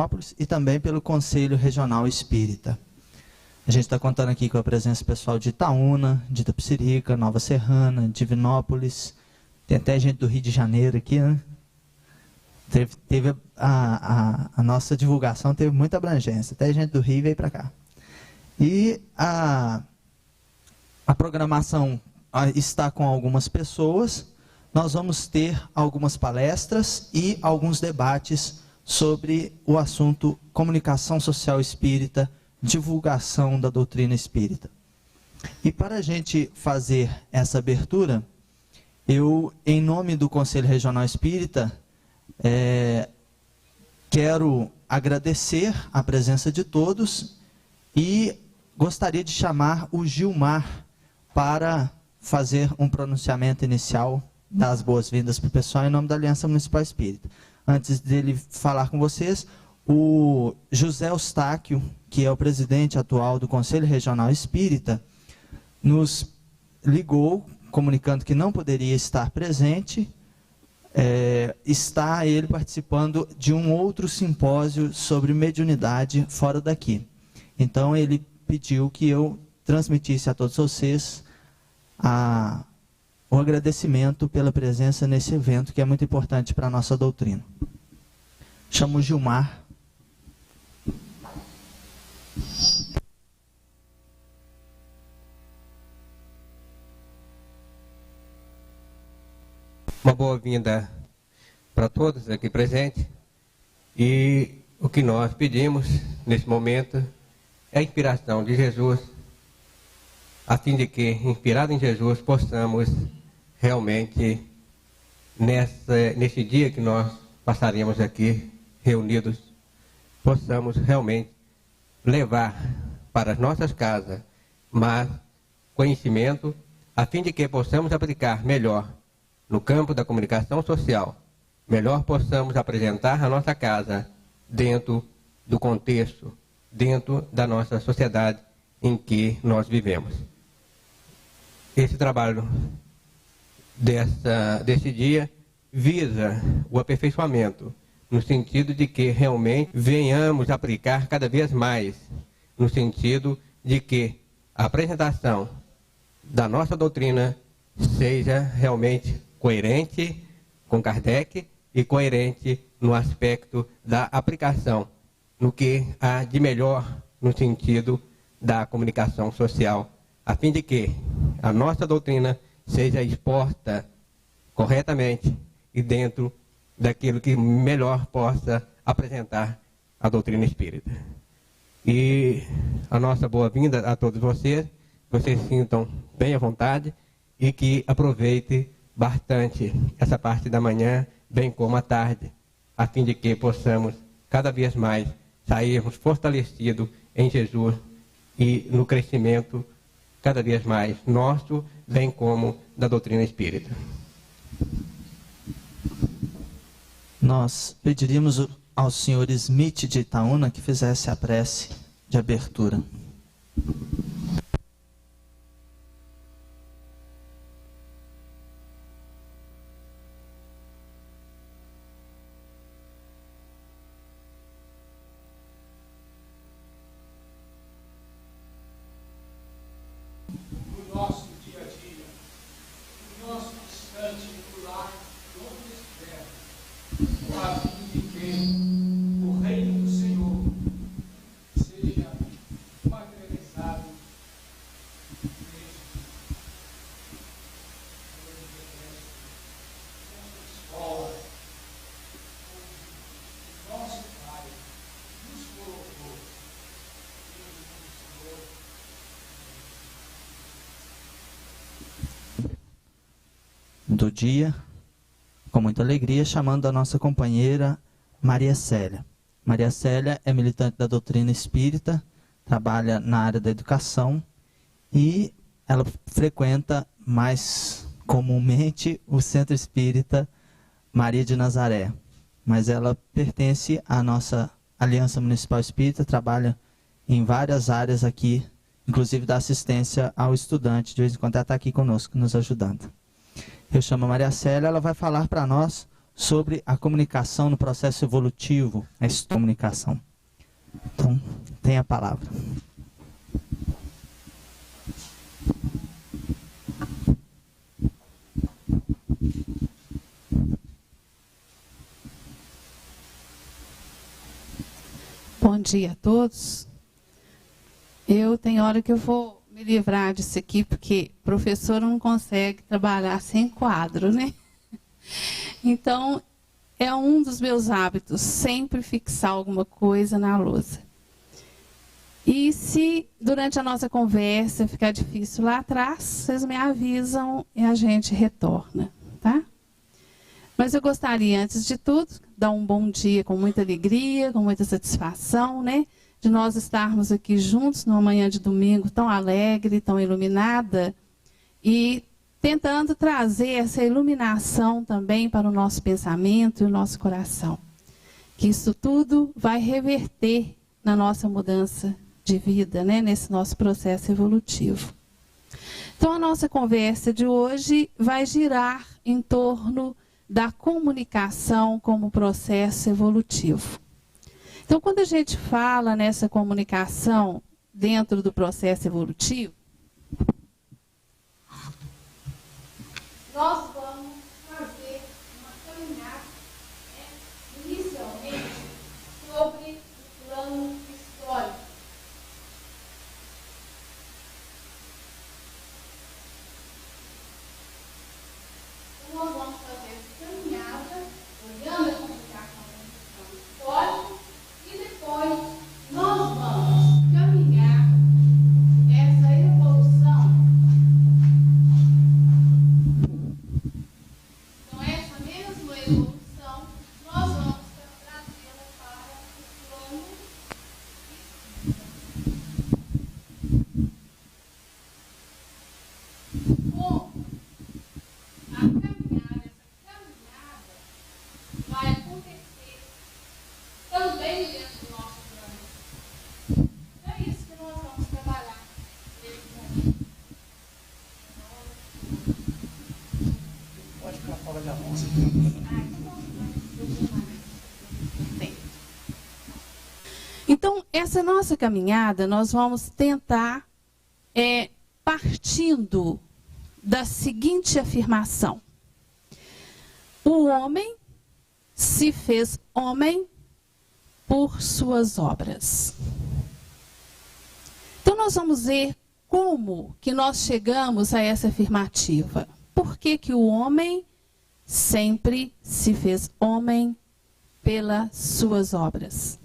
Divinópolis e também pelo Conselho Regional Espírita. A gente está contando aqui com a presença pessoal de Itaúna, de Itapecerica, Nova Serrana, Divinópolis, tem até gente do Rio de Janeiro aqui, né? Teve a nossa divulgação teve muita abrangência, até gente do Rio veio para cá. E a programação está com algumas pessoas. Nós vamos ter algumas palestras e alguns debates sobre o assunto comunicação social espírita, divulgação da doutrina espírita. E para a gente fazer essa abertura, eu, em nome do Conselho Regional Espírita, quero agradecer a presença de todos e gostaria de chamar o Gilmar para fazer um pronunciamento inicial, dar as boas-vindas para o pessoal em nome da Aliança Municipal Espírita. Antes dele falar com vocês, o José Eustáquio, que é o presidente atual do Conselho Regional Espírita, nos ligou, comunicando que não poderia estar presente. Está ele participando de um outro simpósio sobre mediunidade fora daqui. Então, ele pediu que eu transmitisse a todos vocês o agradecimento pela presença nesse evento, que é muito importante para a nossa doutrina. Chamo o Gilmar. Uma boa-vinda para todos aqui presentes. E o que nós pedimos nesse momento é a inspiração de Jesus, a fim de que, inspirado em Jesus, possamos realmente, nesse dia que nós passaremos aqui reunidos, possamos realmente levar para as nossas casas mais conhecimento, a fim de que possamos aplicar melhor no campo da comunicação social, melhor possamos apresentar a nossa casa dentro do contexto, dentro da nossa sociedade em que nós vivemos. Esse trabalho desse dia visa o aperfeiçoamento, no sentido de que realmente venhamos aplicar cada vez mais, no sentido de que a apresentação da nossa doutrina seja realmente coerente com Kardec e coerente no aspecto da aplicação, no que há de melhor no sentido da comunicação social, a fim de que a nossa doutrina seja exposta corretamente e dentro daquilo que melhor possa apresentar a doutrina espírita. E a nossa boa-vinda a todos vocês, que vocês se sintam bem à vontade e que aproveitem bastante essa parte da manhã, bem como a tarde, a fim de que possamos cada vez mais sairmos fortalecidos em Jesus e no crescimento cada vez mais nosso, bem como da doutrina espírita. Nós pediríamos ao senhor Smith de Itaúna que fizesse a prece de abertura. Do dia, com muita alegria, chamando a nossa companheira Maria Célia. Maria Célia é militante da doutrina espírita, trabalha na área da educação e ela frequenta mais comumente o Centro Espírita Maria de Nazaré. Mas ela pertence à nossa Aliança Municipal Espírita, trabalha em várias áreas aqui, inclusive da assistência ao estudante. De vez em quando ela está aqui conosco, nos ajudando. Eu chamo a Maria Célia, ela vai falar para nós sobre a comunicação no processo evolutivo, essa comunicação. Então, tem a palavra. Bom dia a todos. Eu tenho hora que eu vou me livrar disso aqui, porque professor não consegue trabalhar sem quadro, né? Então, é um dos meus hábitos, sempre fixar alguma coisa na lousa. E se durante a nossa conversa ficar difícil lá atrás, vocês me avisam e a gente retorna, tá? Mas eu gostaria, antes de tudo, dar um bom dia com muita alegria, com muita satisfação, né? De nós estarmos aqui juntos numa manhã de domingo tão alegre, tão iluminada, e tentando trazer essa iluminação também para o nosso pensamento e o nosso coração. Que isso tudo vai reverter na nossa mudança de vida, né? Nesse nosso processo evolutivo. Então, a nossa conversa de hoje vai girar em torno da comunicação como processo evolutivo. Então, quando a gente fala nessa comunicação dentro do processo evolutivo, nós vamos fazer uma caminhada, inicialmente, sobre o plano histórico. Então, nós vamos fazer essa caminhada, olhando a comunicação dentro do plano histórico, e depois nós vamos caminhar essa evolução. Então, essa mesma evolução, nós vamos trazê-la para o plano espírita. Como a caminhada, essa caminhada vai acontecer também dentro do nosso plano. É isso que nós vamos trabalhar nesse momento. Pode ficar fora da mão. Então, essa nossa caminhada, nós vamos tentar partindo da seguinte afirmação: o homem se fez homem por suas obras. Então, nós vamos ver como que nós chegamos a essa afirmativa. Por que que o homem sempre se fez homem pelas suas obras?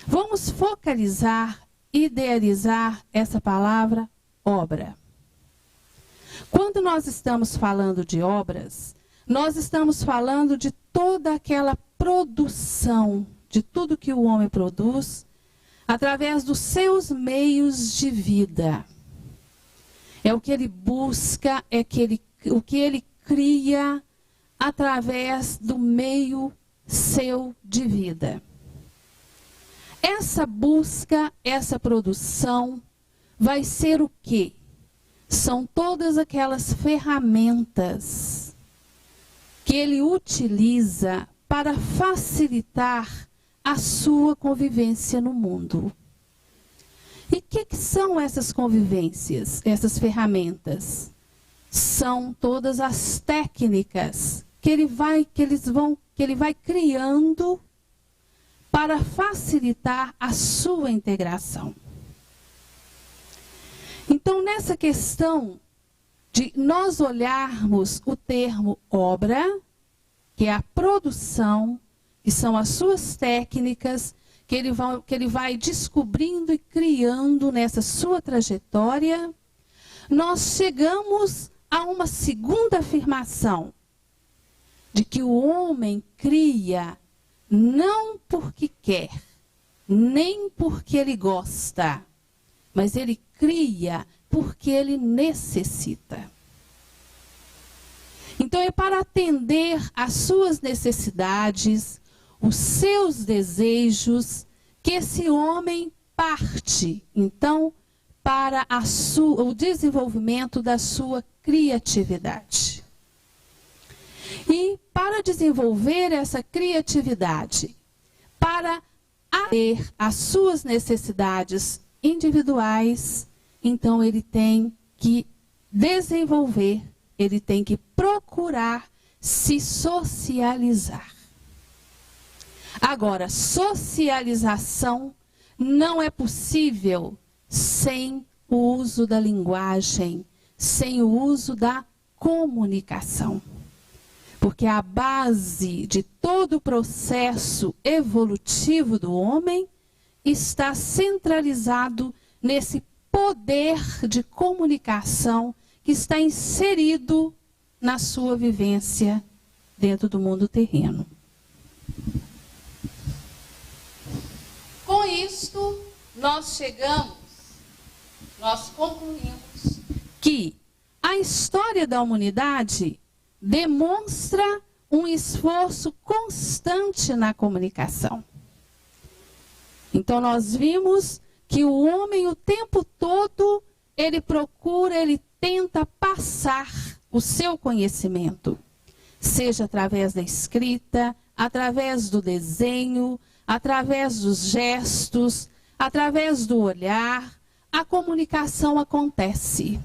Vamos focalizar, idealizar essa palavra obra. Quando nós estamos falando de obras, nós estamos falando de toda aquela produção, de tudo que o homem produz, através dos seus meios de vida. É o que ele busca, o que ele cria através do meio seu de vida. Essa busca, essa produção, vai ser o quê? São todas aquelas ferramentas que ele utiliza para facilitar a sua convivência no mundo. E o que são essas convivências, essas ferramentas? São todas as técnicas que ele vai criando para facilitar a sua integração. Então, nessa questão de nós olharmos o termo obra, que é a produção, que são as suas técnicas, que ele vai descobrindo e criando nessa sua trajetória, nós chegamos a uma segunda afirmação, de que o homem cria não porque quer, nem porque ele gosta, mas ele cria porque ele necessita. Então, é para atender às suas necessidades, os seus desejos, que esse homem parte, então, para o desenvolvimento da sua criatividade. E para desenvolver essa criatividade, para atender às suas necessidades individuais, então ele tem que desenvolver, ele tem que procurar se socializar. Agora, socialização não é possível sem o uso da linguagem, sem o uso da comunicação. Porque a base de todo o processo evolutivo do homem está centralizado nesse poder de comunicação que está inserido na sua vivência dentro do mundo terreno. Com isto, nós concluímos que a história da humanidade demonstra um esforço constante na comunicação. Então nós vimos que o homem o tempo todo, ele procura, ele tenta passar o seu conhecimento, seja através da escrita, através do desenho, através dos gestos, através do olhar, a comunicação acontece.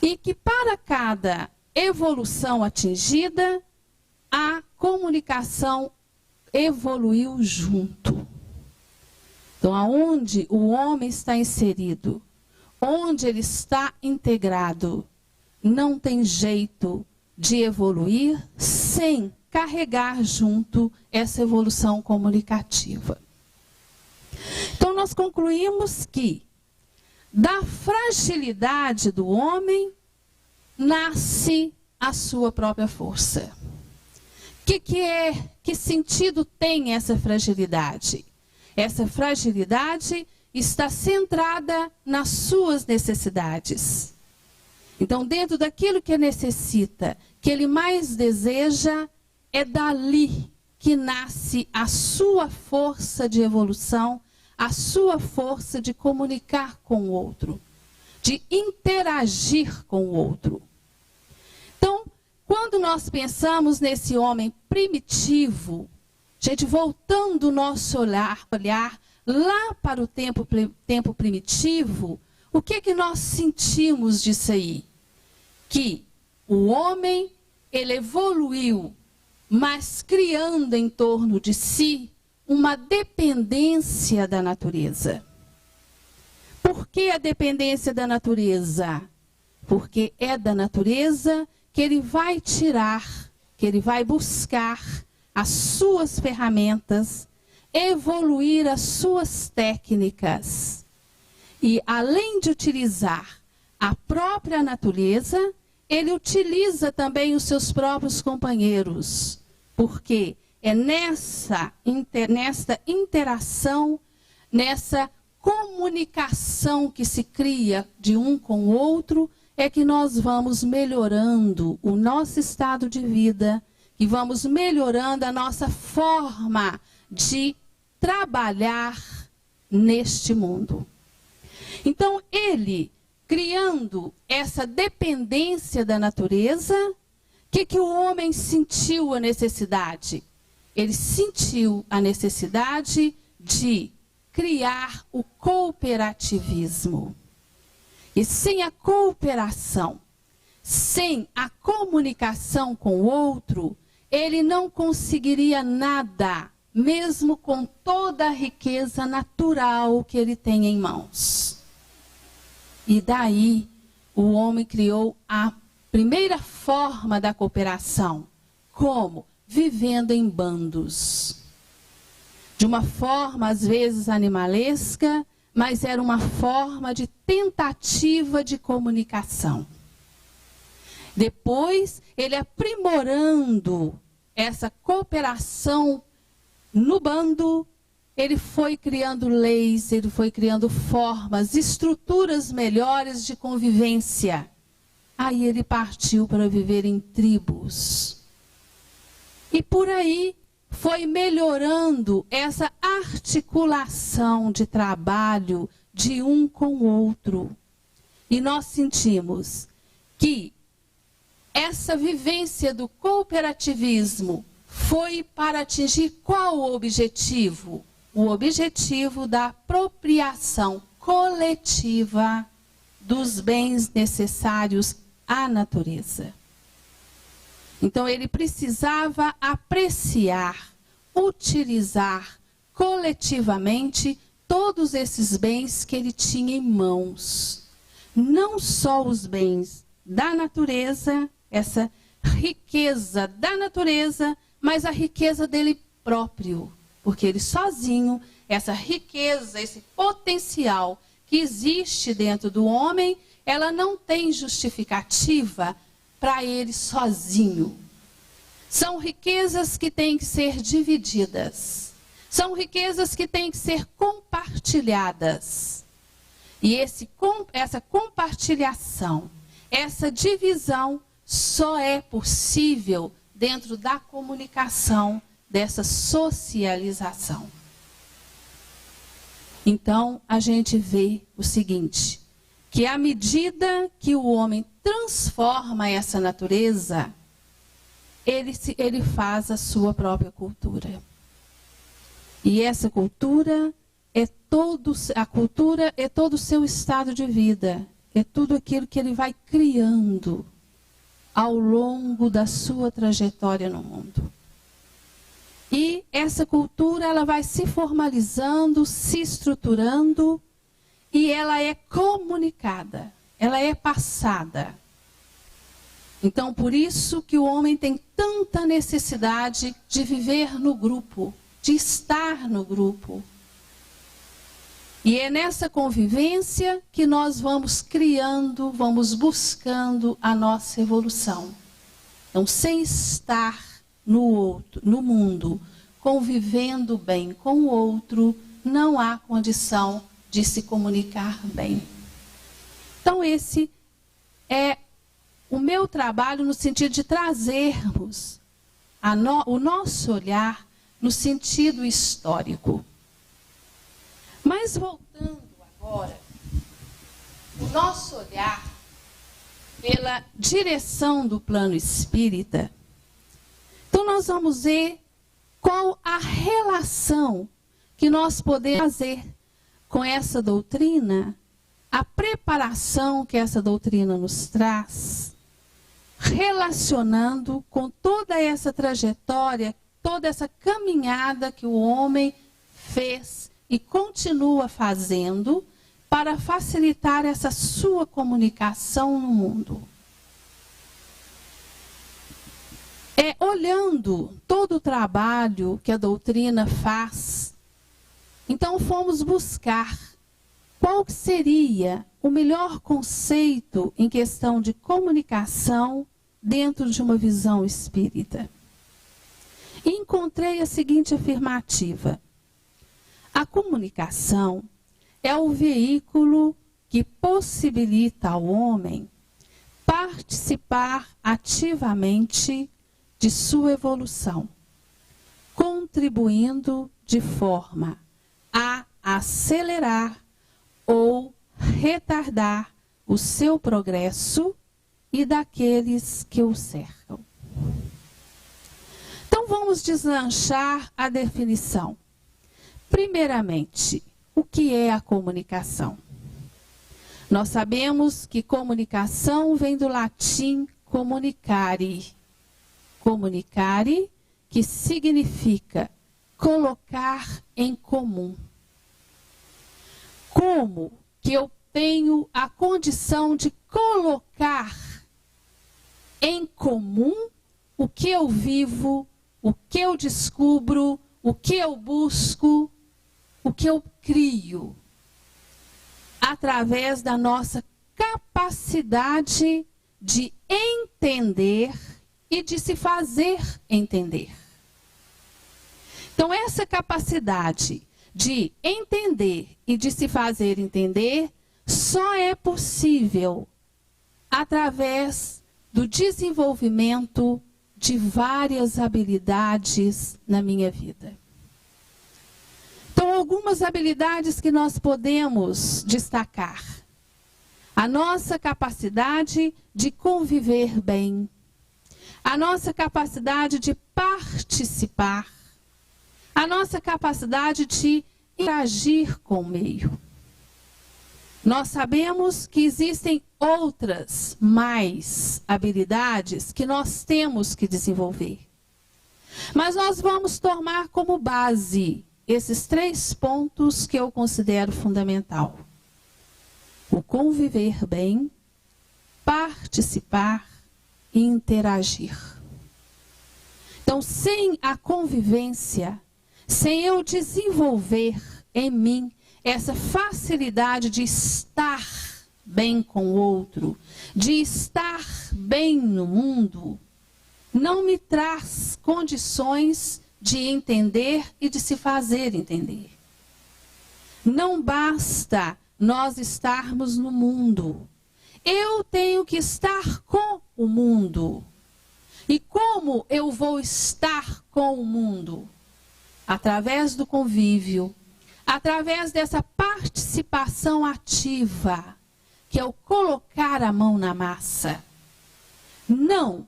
E que para cada evolução atingida, a comunicação evoluiu junto. Então, aonde o homem está inserido, onde ele está integrado, não tem jeito de evoluir sem carregar junto essa evolução comunicativa. Então, nós concluímos que da fragilidade do homem nasce a sua própria força. Que sentido tem essa fragilidade? Essa fragilidade está centrada nas suas necessidades. Então, dentro daquilo que ele necessita, que ele mais deseja, é dali que nasce a sua força de evolução, a sua força de comunicar com o outro, de interagir com o outro. Então, quando nós pensamos nesse homem primitivo, gente, voltando o nosso olhar lá para o tempo primitivo, o que nós sentimos disso aí? Que o homem, ele evoluiu, mas criando em torno de si uma dependência da natureza. Por que a dependência da natureza? Porque é da natureza que ele vai tirar, que ele vai buscar as suas ferramentas, evoluir as suas técnicas. E além de utilizar a própria natureza, ele utiliza também os seus próprios companheiros. Porque é nesta interação, nessa comunicação que se cria de um com o outro, é que nós vamos melhorando o nosso estado de vida e vamos melhorando a nossa forma de trabalhar neste mundo. Então, ele, criando essa dependência da natureza, o que o homem sentiu a necessidade? Ele sentiu a necessidade de criar o cooperativismo. E sem a cooperação, sem a comunicação com o outro, ele não conseguiria nada, mesmo com toda a riqueza natural que ele tem em mãos. E daí, o homem criou a primeira forma da cooperação. Como? Vivendo em bandos. De uma forma, às vezes, animalesca, mas era uma forma de tentativa de comunicação. Depois, ele aprimorando essa cooperação no bando, ele foi criando leis, ele foi criando formas, estruturas melhores de convivência. Aí ele partiu para viver em tribos. E por aí foi melhorando essa articulação de trabalho de um com o outro. E nós sentimos que essa vivência do cooperativismo foi para atingir qual o objetivo? O objetivo da apropriação coletiva dos bens necessários à natureza. Então, ele precisava apreciar, utilizar coletivamente todos esses bens que ele tinha em mãos. Não só os bens da natureza, essa riqueza da natureza, mas a riqueza dele próprio. Porque ele sozinho, essa riqueza, esse potencial que existe dentro do homem, ela não tem justificativa para ele sozinho. São riquezas que têm que ser divididas. São riquezas que têm que ser compartilhadas. E essa compartilhação, essa divisão só é possível dentro da comunicação, dessa socialização. Então, a gente vê o seguinte, que à medida que o homem transforma essa natureza, ele faz a sua própria cultura. E essa cultura a cultura é todo o seu estado de vida, é tudo aquilo que ele vai criando ao longo da sua trajetória no mundo. E essa cultura, ela vai se formalizando, se estruturando, e ela é comunicada, ela é passada. Então, por isso que o homem tem tanta necessidade de viver no grupo, de estar no grupo. E é nessa convivência que nós vamos criando, vamos buscando a nossa evolução. Então, sem estar no outro, no mundo, convivendo bem com o outro, não há condição de se comunicar bem. Então, esse é o meu trabalho no sentido de trazermos o nosso olhar no sentido histórico. Mas voltando agora, o nosso olhar pela direção do plano espírita, então nós vamos ver qual a relação que nós podemos fazer com essa doutrina, a preparação que essa doutrina nos traz, relacionando com toda essa trajetória, toda essa caminhada que o homem fez e continua fazendo para facilitar essa sua comunicação no mundo. Olhando todo o trabalho que a doutrina faz, então fomos buscar qual seria o melhor conceito em questão de comunicação dentro de uma visão espírita. E encontrei a seguinte afirmativa: a comunicação é o veículo que possibilita ao homem participar ativamente de sua evolução, contribuindo de forma a acelerar ou retardar o seu progresso e daqueles que o cercam. Então vamos deslanchar a definição. Primeiramente, o que é a comunicação? Nós sabemos que comunicação vem do latim comunicare. Comunicare, que significa colocar em comum. Como que eu tenho a condição de colocar em comum o que eu vivo, o que eu descubro, o que eu busco, o que eu crio, através da nossa capacidade de entender e de se fazer entender. Então, essa capacidade de entender e de se fazer entender só é possível através do desenvolvimento de várias habilidades na minha vida. Então, algumas habilidades que nós podemos destacar. A nossa capacidade de conviver bem, a nossa capacidade de participar, a nossa capacidade de interagir com o meio. Nós sabemos que existem outras mais habilidades que nós temos que desenvolver. Mas nós vamos tomar como base esses 3 pontos que eu considero fundamental: o conviver bem, participar e interagir. Então, sem a convivência, sem eu desenvolver em mim essa facilidade de estar bem com o outro, de estar bem no mundo, não me traz condições de entender e de se fazer entender. Não basta nós estarmos no mundo. Eu tenho que estar com o mundo. E como eu vou estar com o mundo? Através do convívio, através dessa participação ativa, que é o colocar a mão na massa. Não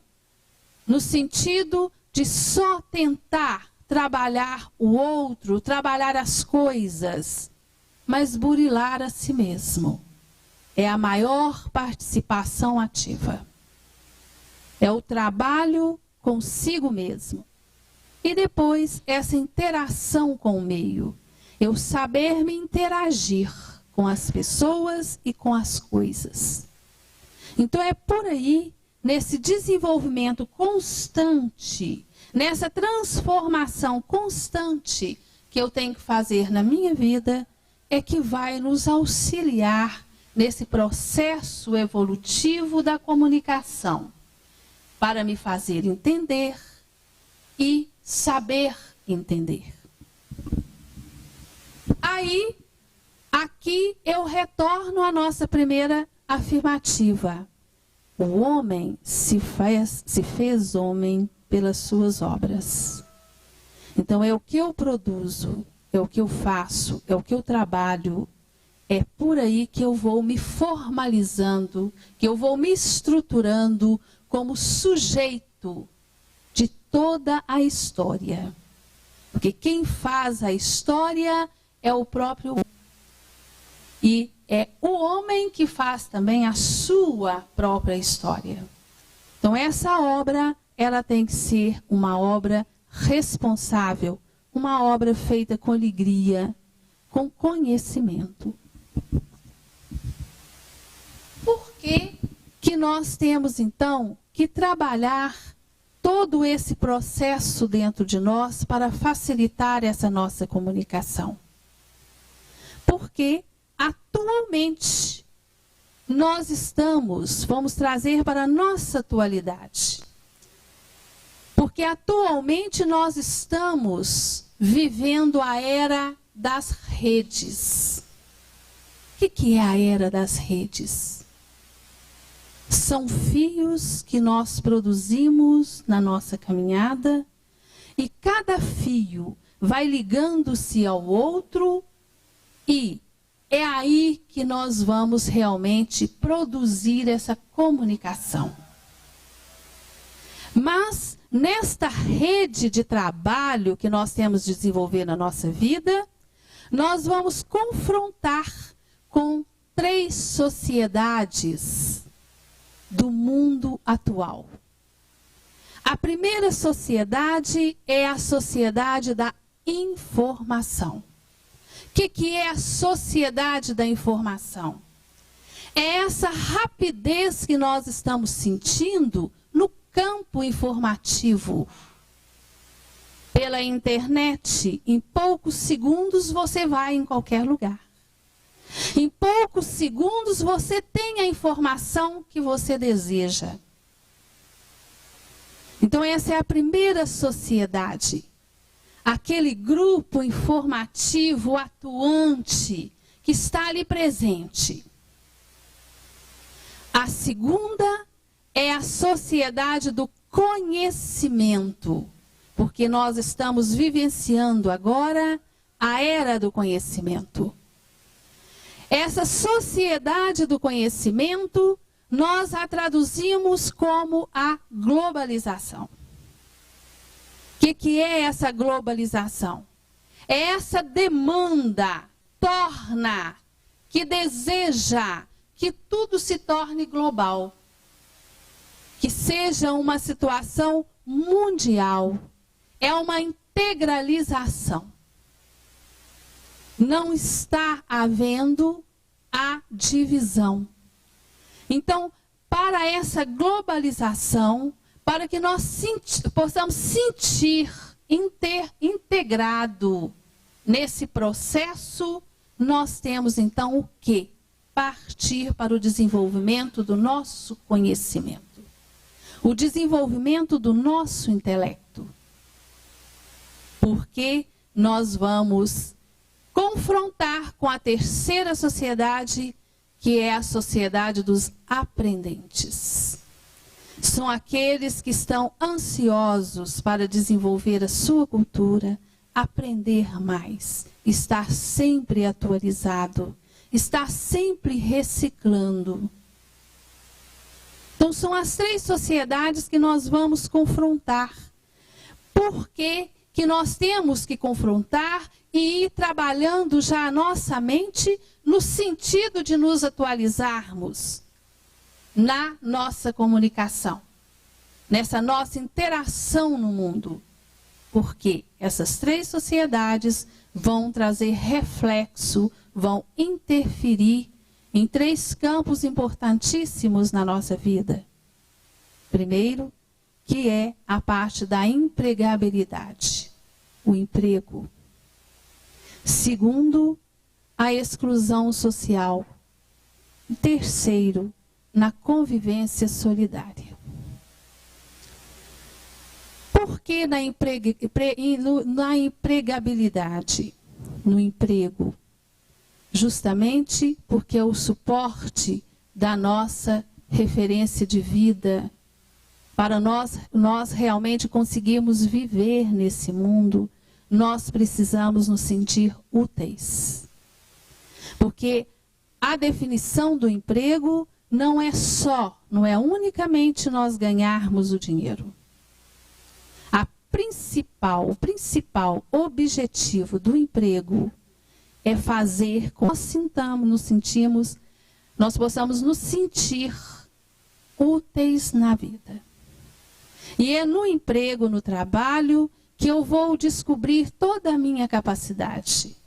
no sentido de só tentar trabalhar o outro, trabalhar as coisas, mas burilar a si mesmo. É a maior participação ativa. É o trabalho consigo mesmo. E depois essa interação com o meio. Eu saber me interagir com as pessoas e com as coisas. Então é por aí, nesse desenvolvimento constante, nessa transformação constante que eu tenho que fazer na minha vida, é que vai nos auxiliar nesse processo evolutivo da comunicação, para me fazer entender e saber entender. Aí, aqui eu retorno à nossa primeira afirmativa. O homem se fez homem pelas suas obras. Então é o que eu produzo, é o que eu faço, é o que eu trabalho. É por aí que eu vou me formalizando, que eu vou me estruturando como sujeito de toda a história. Porque quem faz a história é o próprio homem. E é o homem que faz também a sua própria história. Então essa obra, ela tem que ser uma obra responsável, uma obra feita com alegria, com conhecimento. Por que nós temos então que trabalhar todo esse processo dentro de nós para facilitar essa nossa comunicação? Porque atualmente nós vamos trazer para a nossa atualidade. Porque atualmente nós estamos vivendo a era das redes. O que é a era das redes? São fios que nós produzimos na nossa caminhada e cada fio vai ligando-se ao outro e é aí que nós vamos realmente produzir essa comunicação. Mas nesta rede de trabalho que nós temos de desenvolver na nossa vida, nós vamos confrontar com 3 sociedades do mundo atual. A primeira sociedade é a sociedade da informação. O que é a sociedade da informação? É essa rapidez que nós estamos sentindo no campo informativo. Pela internet, em poucos segundos você vai em qualquer lugar. Em poucos segundos você tem a informação que você deseja. Então essa é a primeira sociedade. Aquele grupo informativo atuante que está ali presente. A segunda é a sociedade do conhecimento, porque nós estamos vivenciando agora a era do conhecimento. Essa sociedade do conhecimento nós a traduzimos como a globalização. O que é essa globalização? É essa demanda, que deseja que tudo se torne global. Que seja uma situação mundial. É uma integralização. Não está havendo a divisão. Então, para essa globalização, para que nós possamos sentir integrado nesse processo, nós temos então o quê? Partir para o desenvolvimento do nosso conhecimento. O desenvolvimento do nosso intelecto. Porque nós vamos confrontar com a terceira sociedade, que é a sociedade dos aprendentes. São aqueles que estão ansiosos para desenvolver a sua cultura, aprender mais, estar sempre atualizado, estar sempre reciclando. Então, são as três sociedades que nós vamos confrontar. Por que nós temos que confrontar e ir trabalhando já a nossa mente no sentido de nos atualizarmos na nossa comunicação, nessa nossa interação no mundo. Porque essas três sociedades vão trazer reflexo, vão interferir em três campos importantíssimos na nossa vida. Primeiro, que é a parte da empregabilidade, o emprego. Segundo, a exclusão social. Terceiro, na convivência solidária. Por que na empregabilidade, no emprego? Justamente porque é o suporte da nossa referência de vida, para nós realmente conseguirmos viver nesse mundo, nós precisamos nos sentir úteis. Porque a definição do emprego não é unicamente nós ganharmos o dinheiro. O principal objetivo do emprego é fazer com que nós possamos nos sentir úteis na vida. E é no emprego, no trabalho, que eu vou descobrir toda a minha capacidade.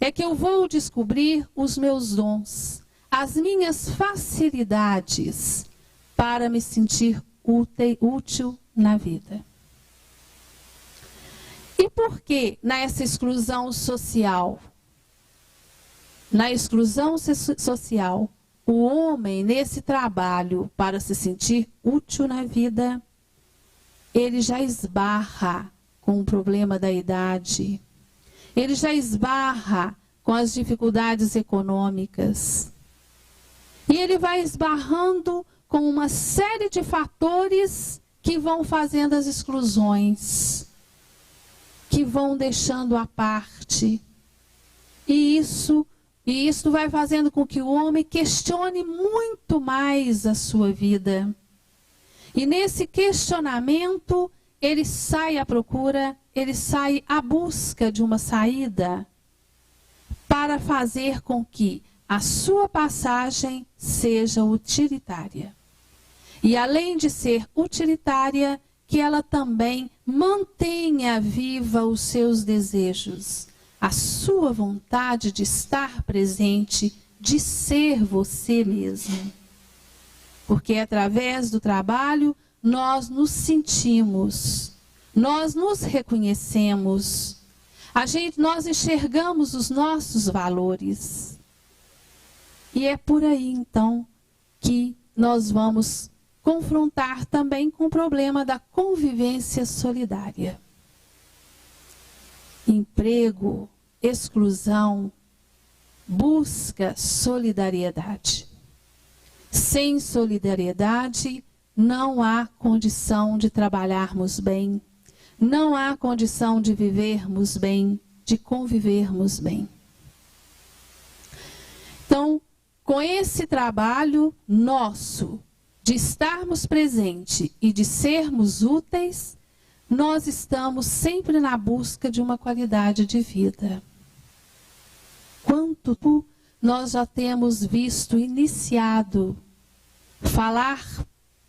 É que eu vou descobrir os meus dons, as minhas facilidades para me sentir útil na vida. E por que nessa exclusão social? Na exclusão social, o homem, nesse trabalho para se sentir útil na vida, ele já esbarra com o problema da idade. Ele já esbarra com as dificuldades econômicas. E ele vai esbarrando com uma série de fatores que vão fazendo as exclusões, que vão deixando à parte. E isso vai fazendo com que o homem questione muito mais a sua vida. E nesse questionamento, ele sai à procura, ele sai à busca de uma saída para fazer com que a sua passagem seja utilitária. E além de ser utilitária, que ela também mantenha viva os seus desejos, a sua vontade de estar presente, de ser você mesmo. Porque através do trabalho nós nos sentimos, nós nos reconhecemos, nós enxergamos os nossos valores. E é por aí então que nós vamos confrontar também com o problema da convivência solidária. Emprego, exclusão, busca solidariedade. Sem solidariedade, não há condição de trabalharmos bem, não há condição de vivermos bem, de convivermos bem. Então, com esse trabalho nosso, de estarmos presentes e de sermos úteis, nós estamos sempre na busca de uma qualidade de vida. Quanto nós já temos visto iniciado falar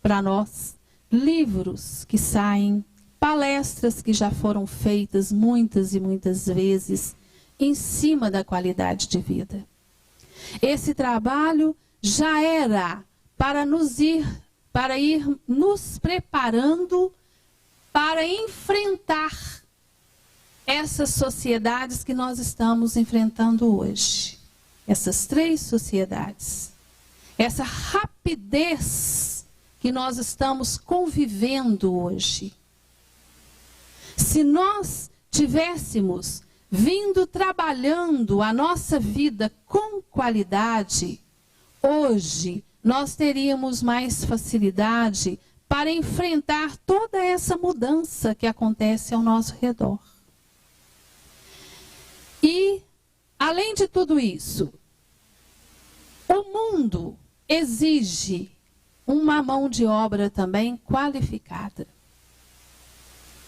para nós, livros que saem, palestras que já foram feitas muitas e muitas vezes em cima da qualidade de vida. Esse trabalho já era para ir nos preparando para enfrentar essas sociedades que nós estamos enfrentando hoje. Essas 3 sociedades. Essa rapidez que nós estamos convivendo hoje. Se nós tivéssemos vindo trabalhando a nossa vida com qualidade, hoje nós teríamos mais facilidade para enfrentar toda essa mudança que acontece ao nosso redor. E, além de tudo isso, o mundo exige uma mão de obra também qualificada.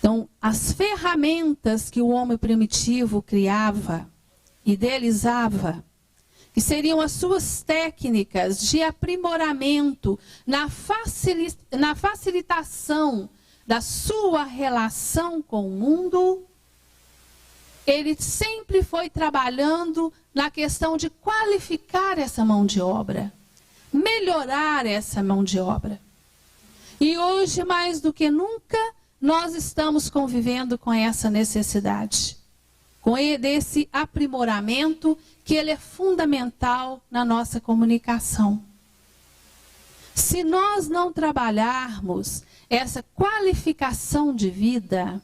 Então, as ferramentas que o homem primitivo criava, idealizava, que seriam as suas técnicas de aprimoramento na facilitação da sua relação com o mundo, ele sempre foi trabalhando na questão de qualificar essa mão de obra, melhorar essa mão de obra. E hoje, mais do que nunca, nós estamos convivendo com essa necessidade, desse aprimoramento, que ele é fundamental na nossa comunicação. Se nós não trabalharmos essa qualificação de vida,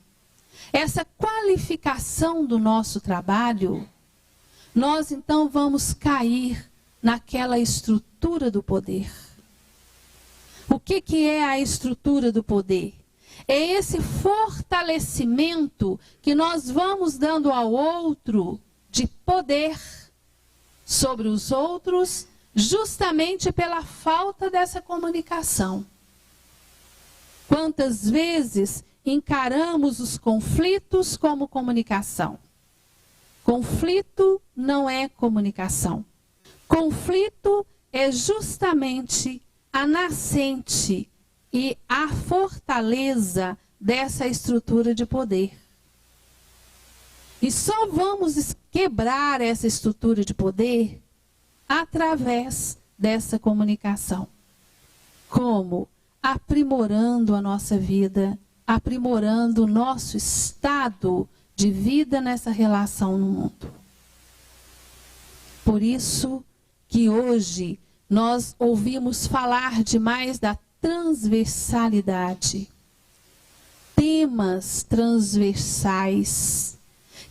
essa qualificação do nosso trabalho, nós então vamos cair naquela estrutura do poder. O que é a estrutura do poder? É esse fortalecimento que nós vamos dando ao outro de poder sobre os outros, justamente pela falta dessa comunicação. Quantas vezes encaramos os conflitos como comunicação? Conflito não é comunicação. Conflito é justamente a nascente e a fortaleza dessa estrutura de poder. E só vamos quebrar essa estrutura de poder através dessa comunicação. Como? Aprimorando a nossa vida, aprimorando o nosso estado de vida nessa relação no mundo. Por isso que hoje nós ouvimos falar demais da transversalidade. Temas transversais. O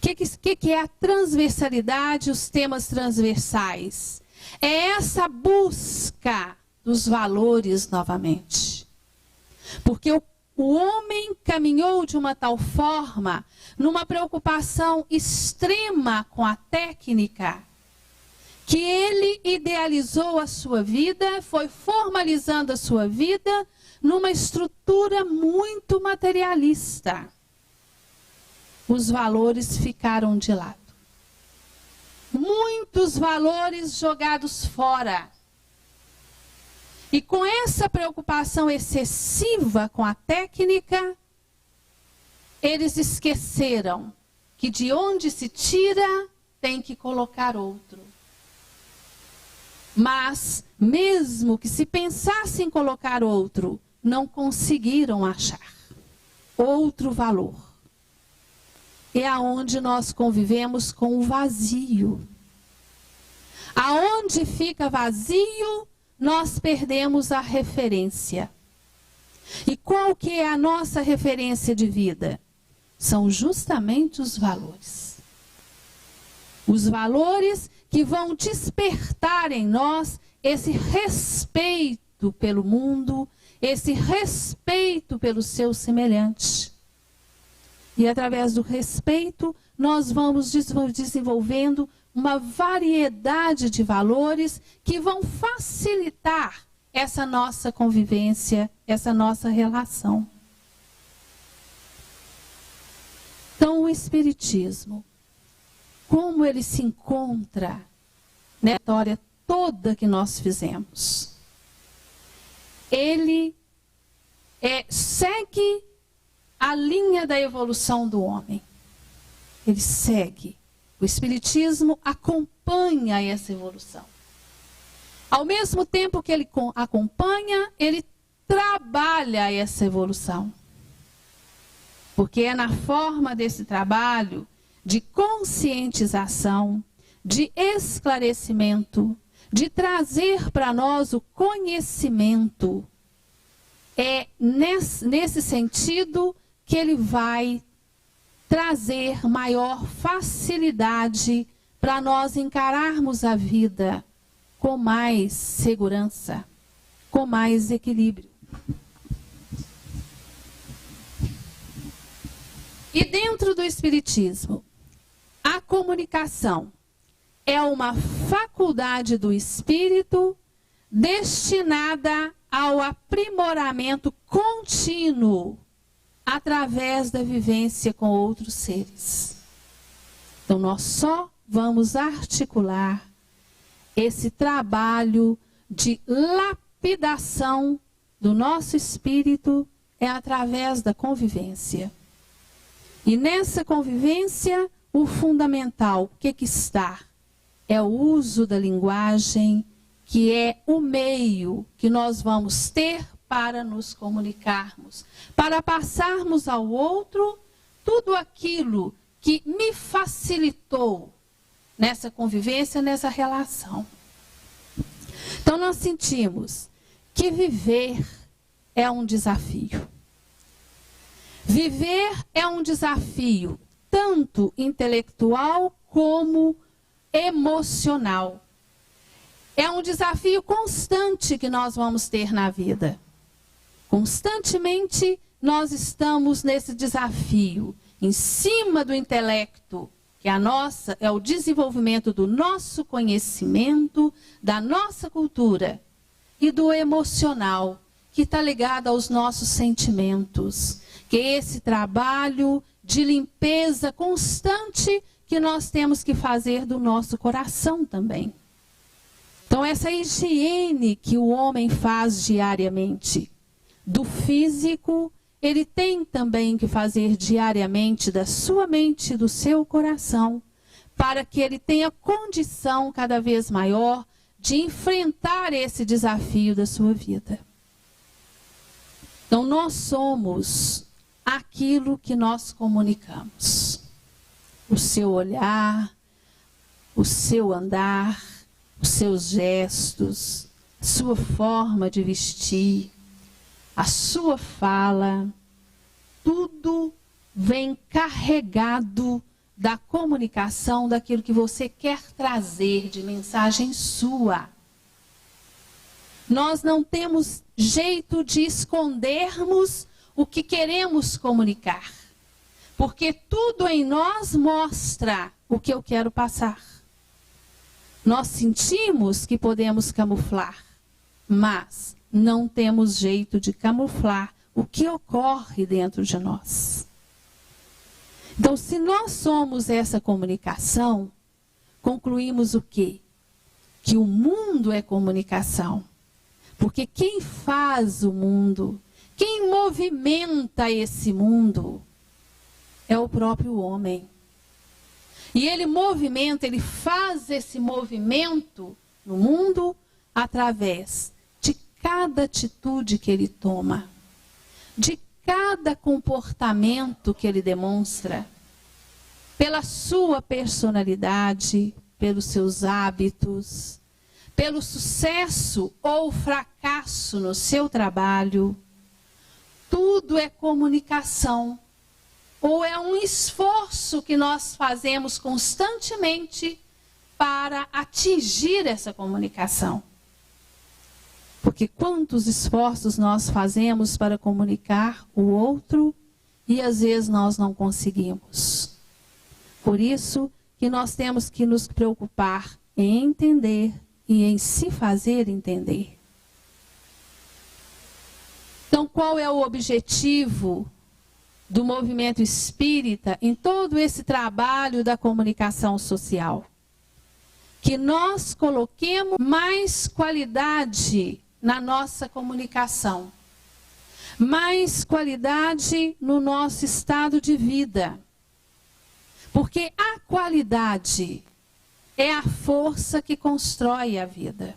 que é a transversalidade, os temas transversais? É essa busca dos valores novamente. Porque o homem caminhou de uma tal forma, numa preocupação extrema com a técnica, que ele idealizou a sua vida, foi formalizando a sua vida numa estrutura muito materialista. Os valores ficaram de lado. Muitos valores jogados fora. E com essa preocupação excessiva com a técnica, eles esqueceram que de onde se tira, tem que colocar outro. Mas, mesmo que se pensasse em colocar outro, não conseguiram achar outro valor. É aonde nós convivemos com o vazio. Aonde fica vazio, nós perdemos a referência. E qual que é a nossa referência de vida? São justamente os valores. Os valores que vão despertar em nós esse respeito pelo mundo, esse respeito pelo seu semelhante. E através do respeito, nós vamos desenvolvendo uma variedade de valores que vão facilitar essa nossa convivência, essa nossa relação. Então, o Espiritismo, como ele se encontra na história toda que nós fizemos? Ele segue a linha da evolução do homem. Ele segue. O Espiritismo acompanha essa evolução. Ao mesmo tempo que ele acompanha, ele trabalha essa evolução. Porque é na forma desse trabalho de conscientização, de esclarecimento, de trazer para nós o conhecimento. É nesse sentido que ele vai trazer maior facilidade para nós encararmos a vida com mais segurança, com mais equilíbrio. E dentro do Espiritismo, a comunicação é uma faculdade do espírito destinada ao aprimoramento contínuo através da vivência com outros seres. Então, nós só vamos articular esse trabalho de lapidação do nosso espírito através da convivência. E nessa convivência, o fundamental, o que está? É o uso da linguagem, que é o meio que nós vamos ter para nos comunicarmos, para passarmos ao outro tudo aquilo que me facilitou nessa convivência, nessa relação. Então, nós sentimos que viver é um desafio. Viver é um desafio tanto intelectual como emocional. É um desafio constante que nós vamos ter na vida. Constantemente nós estamos nesse desafio, em cima do intelecto, que é o desenvolvimento do nosso conhecimento, da nossa cultura, e do emocional, que está ligado aos nossos sentimentos, que é esse trabalho de limpeza constante que nós temos que fazer do nosso coração também. Então, essa higiene que o homem faz diariamente, do físico, ele tem também que fazer diariamente da sua mente, do seu coração, para que ele tenha condição cada vez maior de enfrentar esse desafio da sua vida. Então, nós somos aquilo que nós comunicamos. O seu olhar, o seu andar, os seus gestos, a sua forma de vestir, a sua fala, tudo vem carregado da comunicação, daquilo que você quer trazer de mensagem sua. Nós não temos jeito de escondermos o que queremos comunicar, porque tudo em nós mostra o que eu quero passar. Nós sentimos que podemos camuflar, mas não temos jeito de camuflar o que ocorre dentro de nós. Então, se nós somos essa comunicação, concluímos o quê? Que o mundo é comunicação. Porque quem faz o mundo, quem movimenta esse mundo, é o próprio homem. E ele movimenta, ele faz esse movimento no mundo através de cada atitude que ele toma, de cada comportamento que ele demonstra, pela sua personalidade, pelos seus hábitos, pelo sucesso ou fracasso no seu trabalho. Tudo é comunicação. Ou é um esforço que nós fazemos constantemente para atingir essa comunicação. Porque quantos esforços nós fazemos para comunicar o outro e às vezes nós não conseguimos. Por isso que nós temos que nos preocupar em entender e em se fazer entender. Então, qual é o objetivo do movimento espírita em todo esse trabalho da comunicação social? Que nós coloquemos mais qualidade na nossa comunicação, mais qualidade no nosso estado de vida. Porque a qualidade é a força que constrói a vida.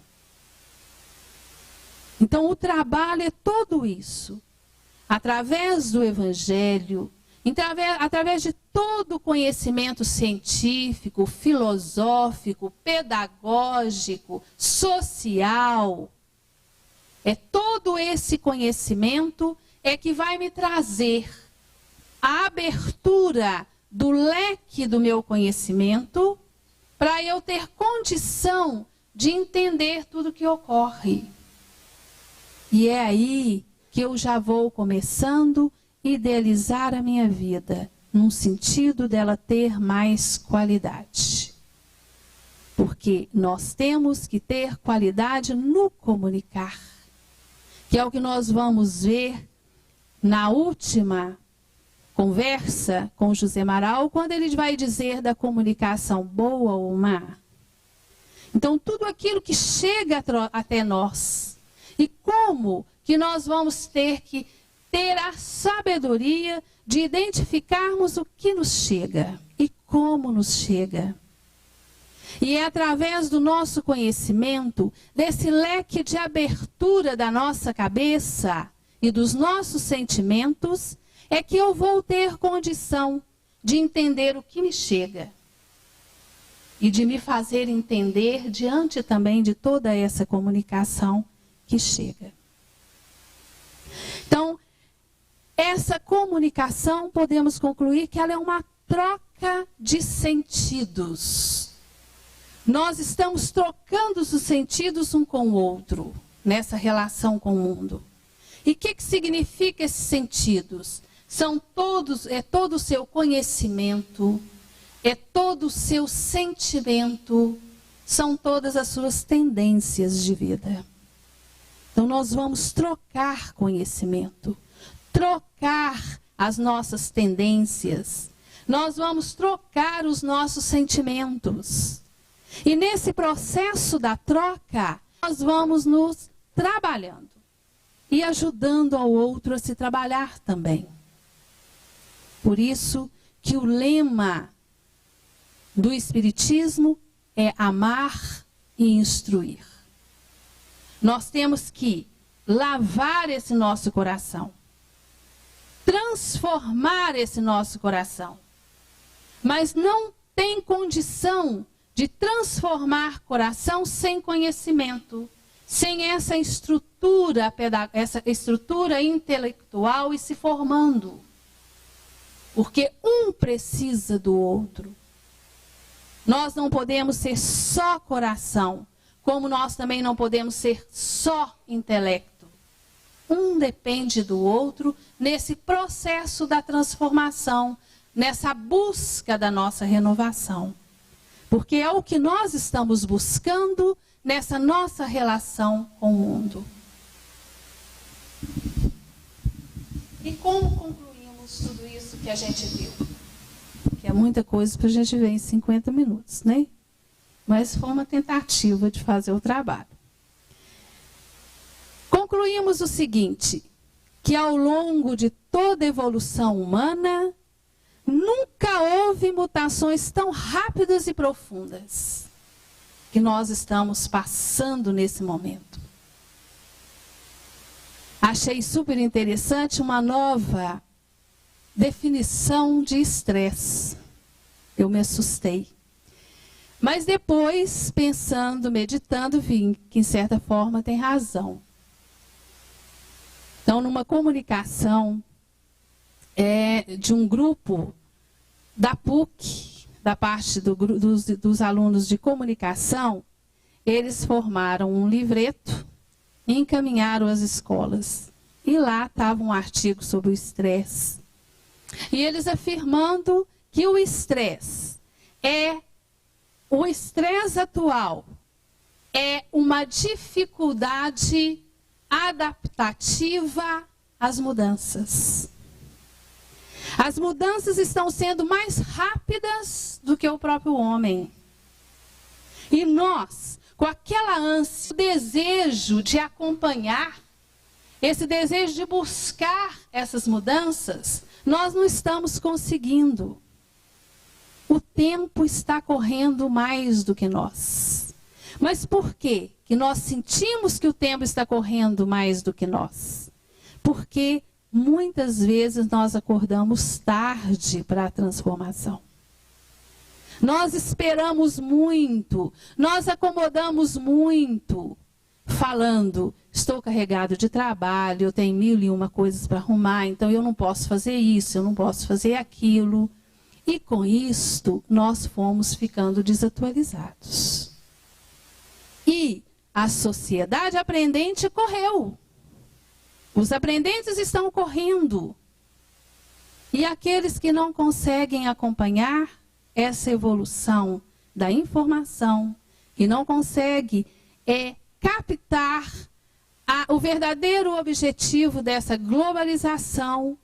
Então, o trabalho é tudo isso. Através do Evangelho, através de todo o conhecimento científico, filosófico, pedagógico, social, é todo esse conhecimento que vai me trazer a abertura do leque do meu conhecimento para eu ter condição de entender tudo o que ocorre. E é aí que eu já vou começando a idealizar a minha vida, num sentido dela ter mais qualidade. Porque nós temos que ter qualidade no comunicar, que é o que nós vamos ver na última conversa com José Amaral, quando ele vai dizer da comunicação boa ou má. Então, tudo aquilo que chega até nós, e como que nós vamos ter que ter a sabedoria de identificarmos o que nos chega e como nos chega. E é através do nosso conhecimento, desse leque de abertura da nossa cabeça e dos nossos sentimentos, é que eu vou ter condição de entender o que me chega. E de me fazer entender diante também de toda essa comunicação que chega. Então, essa comunicação, podemos concluir que ela é uma troca de sentidos. Nós estamos trocando os sentidos um com o outro, nessa relação com o mundo. E o que significa esses sentidos? É todo o seu conhecimento, é todo o seu sentimento, são todas as suas tendências de vida. Então, nós vamos trocar conhecimento, trocar as nossas tendências, nós vamos trocar os nossos sentimentos. E nesse processo da troca, nós vamos nos trabalhando e ajudando ao outro a se trabalhar também. Por isso que o lema do Espiritismo é amar e instruir. Nós temos que lavar esse nosso coração, transformar esse nosso coração. Mas não tem condição de transformar coração sem conhecimento, sem essa estrutura intelectual e se formando. Porque um precisa do outro. Nós não podemos ser só coração, como nós também não podemos ser só intelecto. Um depende do outro nesse processo da transformação, nessa busca da nossa renovação. Porque é o que nós estamos buscando nessa nossa relação com o mundo. E como concluímos tudo isso que a gente viu? Que é muita coisa para a gente ver em 50 minutos, né? Mas foi uma tentativa de fazer o trabalho. Concluímos o seguinte, que ao longo de toda a evolução humana, nunca houve mutações tão rápidas e profundas que nós estamos passando nesse momento. Achei super interessante uma nova definição de estresse. Eu me assustei. Mas depois, pensando, meditando, vi que, em certa forma, tem razão. Então, numa comunicação de um grupo da PUC, da parte dos alunos de comunicação, eles formaram um livreto e encaminharam às escolas. E lá estava um artigo sobre o estresse. E eles afirmando que o estresse é o estresse atual é uma dificuldade adaptativa às mudanças. As mudanças estão sendo mais rápidas do que o próprio homem. E nós, com aquela ânsia, o desejo de acompanhar, esse desejo de buscar essas mudanças, nós não estamos conseguindo. O tempo está correndo mais do que nós. Mas por quê que nós sentimos que o tempo está correndo mais do que nós? Porque muitas vezes nós acordamos tarde para a transformação. Nós esperamos muito, nós acomodamos muito, falando, estou carregado de trabalho, eu tenho 1001 coisas para arrumar, então eu não posso fazer isso, eu não posso fazer aquilo. E com isto, nós fomos ficando desatualizados. E a sociedade aprendente correu. Os aprendentes estão correndo. E aqueles que não conseguem acompanhar essa evolução da informação, que não conseguem captar o verdadeiro objetivo dessa globalização,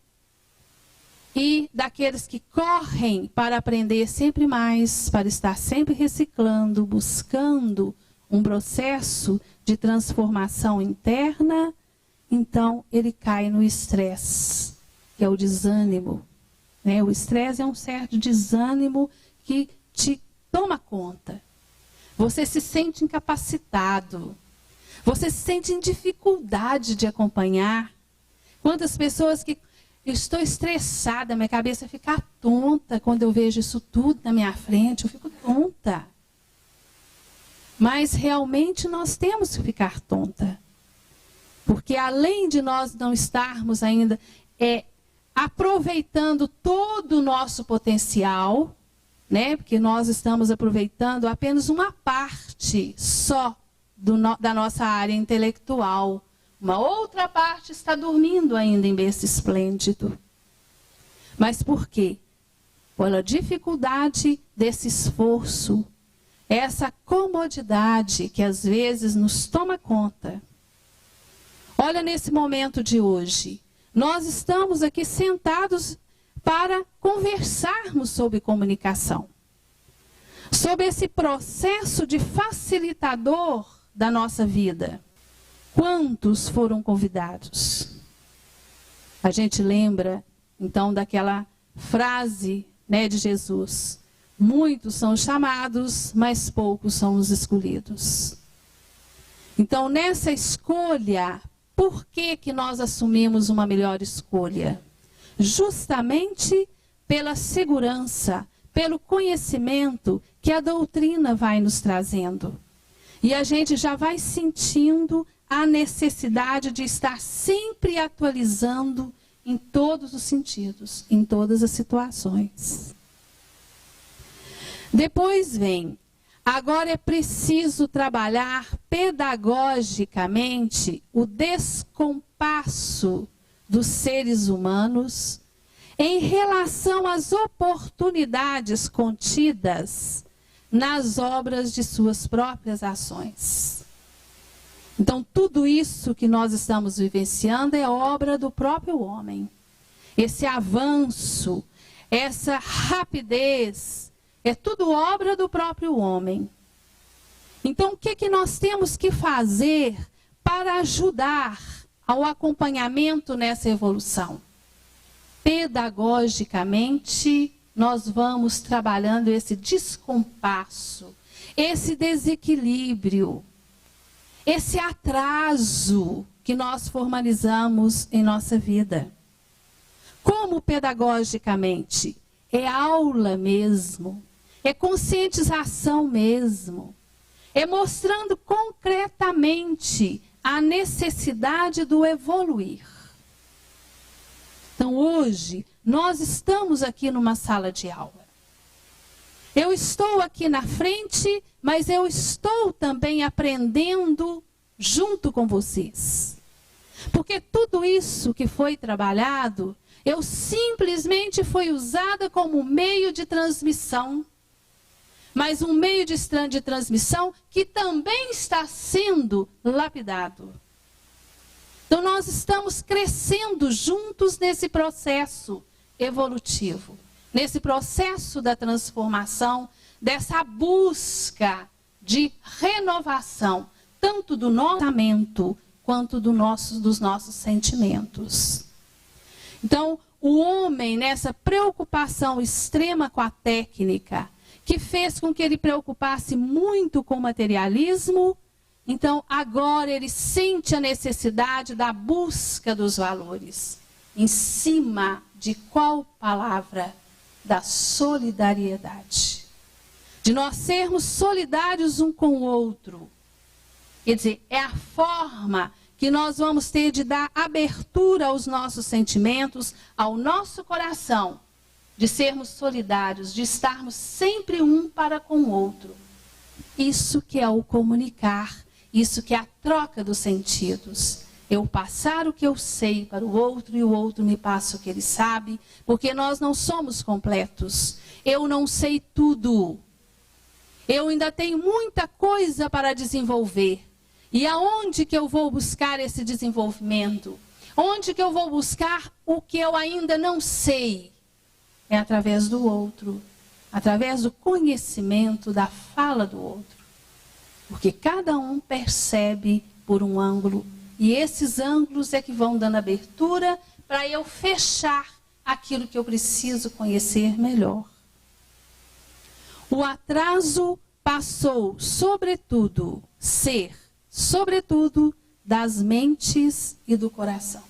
e daqueles que correm para aprender sempre mais, para estar sempre reciclando, buscando um processo de transformação interna, então ele cai no estresse, que é o desânimo. O estresse é um certo desânimo que te toma conta. Você se sente incapacitado. Você se sente em dificuldade de acompanhar. Quantas pessoas que... Estou estressada, minha cabeça fica tonta quando eu vejo isso tudo na minha frente, eu fico tonta. Mas realmente nós temos que ficar tonta. Porque além de nós não estarmos ainda aproveitando todo o nosso potencial, porque nós estamos aproveitando apenas uma parte só da nossa área intelectual. Uma outra parte está dormindo ainda em berço esplêndido. Mas por quê? Pela dificuldade desse esforço, essa comodidade que às vezes nos toma conta. Olha nesse momento de hoje, nós estamos aqui sentados para conversarmos sobre comunicação. Sobre esse processo de facilitador da nossa vida. Quantos foram convidados? A gente lembra, então, daquela frase de Jesus. Muitos são chamados, mas poucos são os escolhidos. Então, nessa escolha, por que nós assumimos uma melhor escolha? Justamente pela segurança, pelo conhecimento que a doutrina vai nos trazendo. E a gente já vai sentindo a necessidade de estar sempre atualizando em todos os sentidos, em todas as situações. Depois vem, agora é preciso trabalhar pedagogicamente o descompasso dos seres humanos em relação às oportunidades contidas nas obras de suas próprias ações. Então, tudo isso que nós estamos vivenciando é obra do próprio homem. Esse avanço, essa rapidez, é tudo obra do próprio homem. Então, o que nós temos que fazer para ajudar ao acompanhamento nessa evolução? Pedagogicamente, nós vamos trabalhando esse descompasso, esse desequilíbrio, esse atraso que nós formalizamos em nossa vida. Como pedagogicamente? É aula mesmo, é conscientização mesmo, é mostrando concretamente a necessidade do evoluir. Então hoje, nós estamos aqui numa sala de aula. Eu estou aqui na frente, mas eu estou também aprendendo junto com vocês. Porque tudo isso que foi trabalhado, eu simplesmente fui usada como meio de transmissão. mas um meio de transmissão que também está sendo lapidado. Então nós estamos crescendo juntos nesse processo evolutivo, nesse processo da transformação, dessa busca de renovação, tanto do nosso pensamento quanto dos nossos sentimentos. Então, o homem, nessa preocupação extrema com a técnica, que fez com que ele preocupasse muito com o materialismo, então agora ele sente a necessidade da busca dos valores. Em cima de qual palavra? Da solidariedade. De nós sermos solidários um com o outro. Quer dizer, é a forma que nós vamos ter de dar abertura aos nossos sentimentos, ao nosso coração, de sermos solidários, de estarmos sempre um para com o outro. Isso que é o comunicar, isso que é a troca dos sentidos. Eu passar o que eu sei para o outro e o outro me passa o que ele sabe, porque nós não somos completos. Eu não sei tudo. Eu ainda tenho muita coisa para desenvolver. E aonde que eu vou buscar esse desenvolvimento? Onde que eu vou buscar o que eu ainda não sei? É através do outro, através do conhecimento da fala do outro. Porque cada um percebe por um ângulo, e esses ângulos é que vão dando abertura para eu fechar aquilo que eu preciso conhecer melhor. O atraso passou, sobretudo, sobretudo, das mentes e do coração.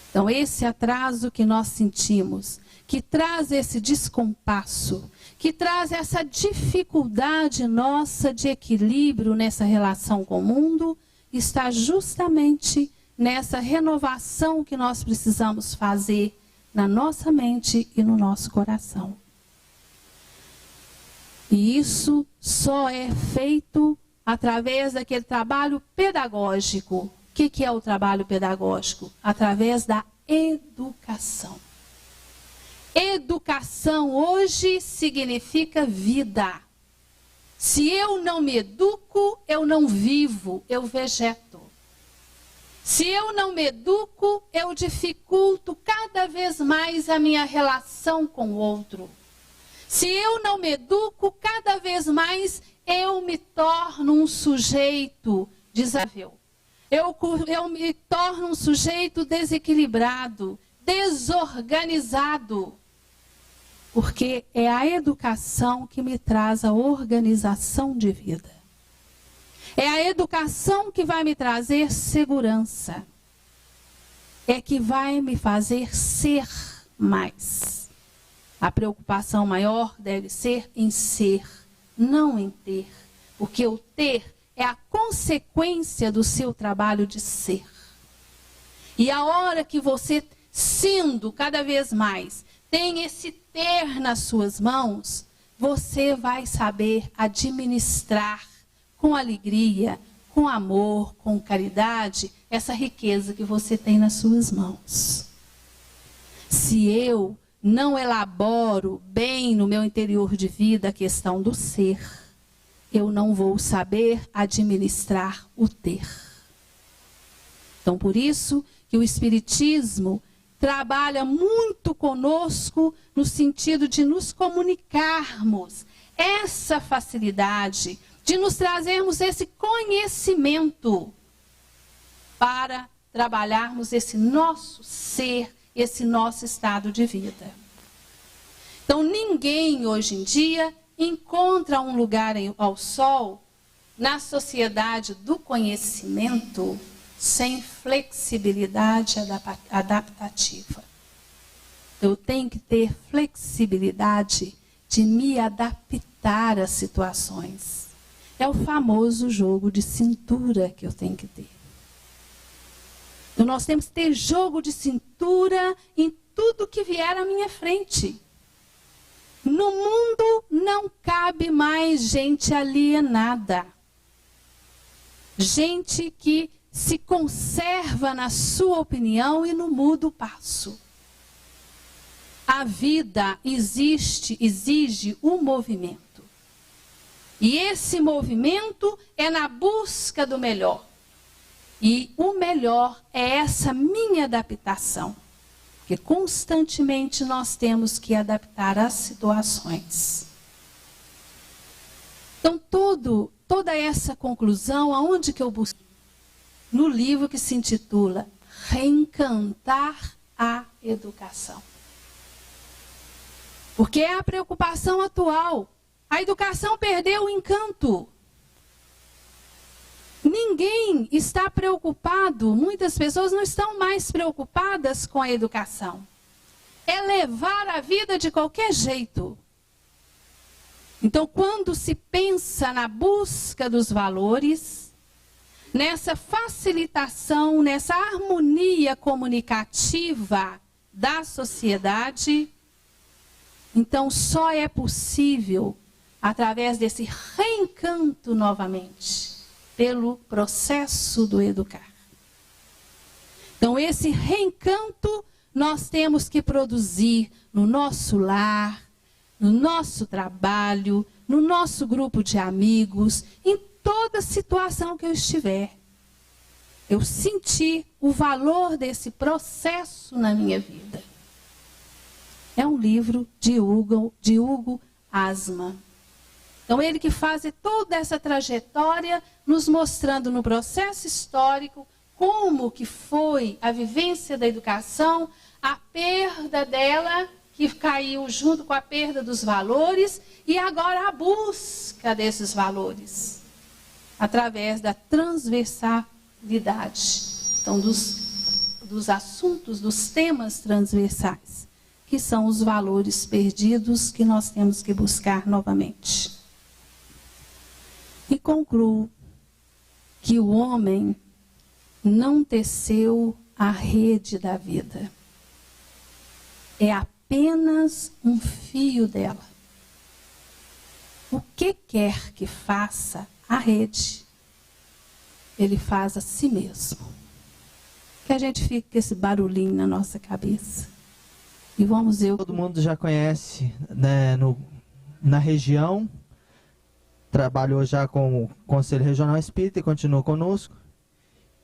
Então, esse atraso que nós sentimos, que traz esse descompasso, que traz essa dificuldade nossa de equilíbrio nessa relação com o mundo, está justamente nessa renovação que nós precisamos fazer na nossa mente e no nosso coração. E isso só é feito através daquele trabalho pedagógico. O que é o trabalho pedagógico? Através da educação. Educação hoje significa vida. Se eu não me educo, eu não vivo, eu vegeto. Se eu não me educo, eu dificulto cada vez mais a minha relação com o outro. Se eu não me educo, cada vez mais eu me torno um sujeito desafiável. Eu me torno um sujeito desequilibrado, desorganizado. Porque é a educação que me traz a organização de vida. É a educação que vai me trazer segurança. É que vai me fazer ser mais. A preocupação maior deve ser em ser, não em ter. Porque o ter é a consequência do seu trabalho de ser. E a hora que você, sendo cada vez mais, tem esse ter nas suas mãos, você vai saber administrar com alegria, com amor, com caridade, essa riqueza que você tem nas suas mãos. Se eu não elaboro bem no meu interior de vida a questão do ser, eu não vou saber administrar o ter. Então, por isso que o Espiritismo trabalha muito conosco no sentido de nos comunicarmos essa facilidade, de nos trazermos esse conhecimento para trabalharmos esse nosso ser, esse nosso estado de vida. Então, ninguém hoje em dia encontra um lugar ao sol na sociedade do conhecimento sem flexibilidade adaptativa. Eu tenho que ter flexibilidade de me adaptar às situações. É o famoso jogo de cintura que eu tenho que ter. Então, nós temos que ter jogo de cintura em tudo que vier à minha frente. No mundo não cabe mais gente alienada. Gente que se conserva na sua opinião e não muda o passo. a vida exige um movimento. E esse movimento é na busca do melhor. E o melhor é essa minha adaptação. Porque constantemente nós temos que adaptar as situações. Então, toda essa conclusão, aonde que eu busco? No livro que se intitula Reencantar a Educação. Porque é a preocupação atual. A educação perdeu o encanto. Ninguém está preocupado, muitas pessoas não estão mais preocupadas com a educação. É levar a vida de qualquer jeito. Então, quando se pensa na busca dos valores, nessa facilitação, nessa harmonia comunicativa da sociedade, então só é possível através desse reencanto novamente, pelo processo do educar. Então, esse reencanto nós temos que produzir no nosso lar, no nosso trabalho, no nosso grupo de amigos, em toda situação que eu estiver. Eu senti o valor desse processo na minha vida. É um livro de Hugo Asman. Então, ele que faz toda essa trajetória, nos mostrando no processo histórico como que foi a vivência da educação, a perda dela, que caiu junto com a perda dos valores, e agora a busca desses valores, através da transversalidade. Então, dos assuntos, dos temas transversais, que são os valores perdidos que nós temos que buscar novamente. E concluo que o homem não teceu a rede da vida. É apenas um fio dela. O que quer que faça a rede, ele faz a si mesmo. Que a gente fique com esse barulhinho na nossa cabeça. E vamos ver. Todo mundo já conhece, né, na região. Trabalhou já com o Conselho Regional Espírita e continua conosco.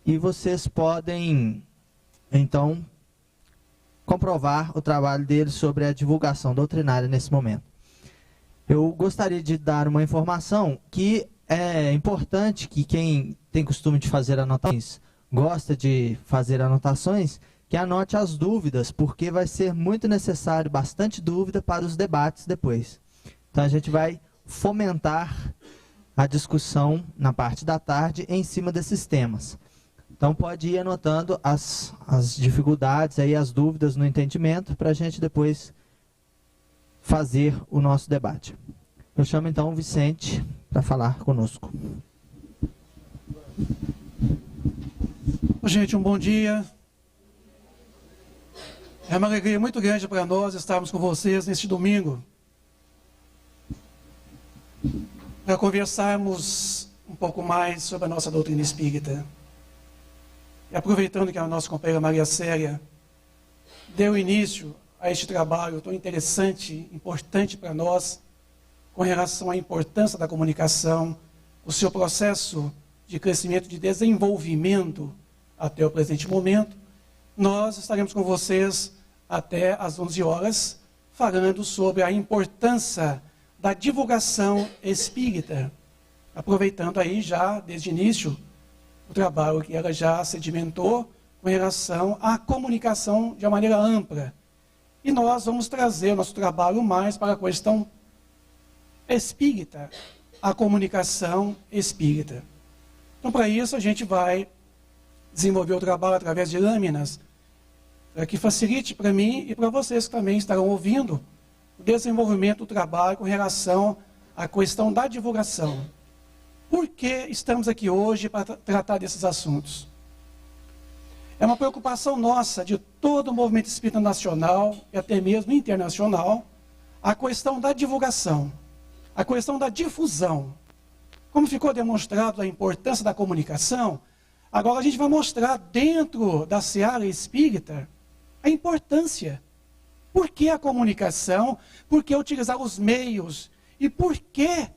E vocês podem, então, comprovar o trabalho dele sobre a divulgação doutrinária nesse momento. Eu gostaria de dar uma informação que é importante que quem tem costume de fazer anotações, gosta de fazer anotações, que anote as dúvidas, porque vai ser muito necessário, bastante dúvida para os debates depois. Então a gente vai fomentar a discussão na parte da tarde em cima desses temas. Então pode ir anotando as dificuldades, aí, as dúvidas no entendimento, para a gente depois fazer o nosso debate. Eu chamo então o Vicente para falar conosco. Gente, um bom dia. É uma alegria muito grande para nós estarmos com vocês neste domingo, para conversarmos um pouco mais sobre a nossa doutrina espírita. E aproveitando que a nossa companheira Maria Célia deu início a este trabalho tão interessante, importante para nós, com relação à importância da comunicação, o seu processo de crescimento, de desenvolvimento até o presente momento, nós estaremos com vocês até às 11 horas, falando sobre a importância da divulgação espírita, aproveitando aí já, desde o início, o trabalho que ela já sedimentou com relação à comunicação de uma maneira ampla. E nós vamos trazer o nosso trabalho mais para a questão espírita, a comunicação espírita. Então, para isso, a gente vai desenvolver o trabalho através de lâminas, para que facilite para mim e para vocês que também estarão ouvindo o desenvolvimento do trabalho com relação à questão da divulgação. Por que estamos aqui hoje para tratar desses assuntos? É uma preocupação nossa, de todo o movimento espírita nacional e até mesmo internacional, a questão da divulgação, a questão da difusão. Como ficou demonstrado a importância da comunicação, agora a gente vai mostrar dentro da seara espírita a importância Por que a comunicação? Por que utilizar os meios? E por que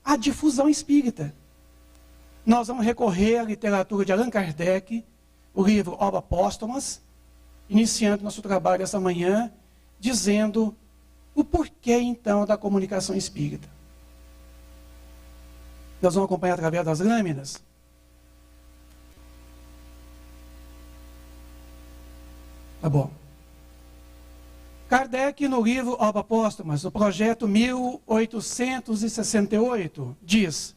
a difusão espírita? Nós vamos recorrer à literatura de Allan Kardec, o livro Obras Póstumas, iniciando nosso trabalho essa manhã, dizendo o porquê, então, da comunicação espírita. Nós vamos acompanhar através das lâminas. Tá bom. Kardec, no livro Obras Póstumas, no projeto 1868, diz: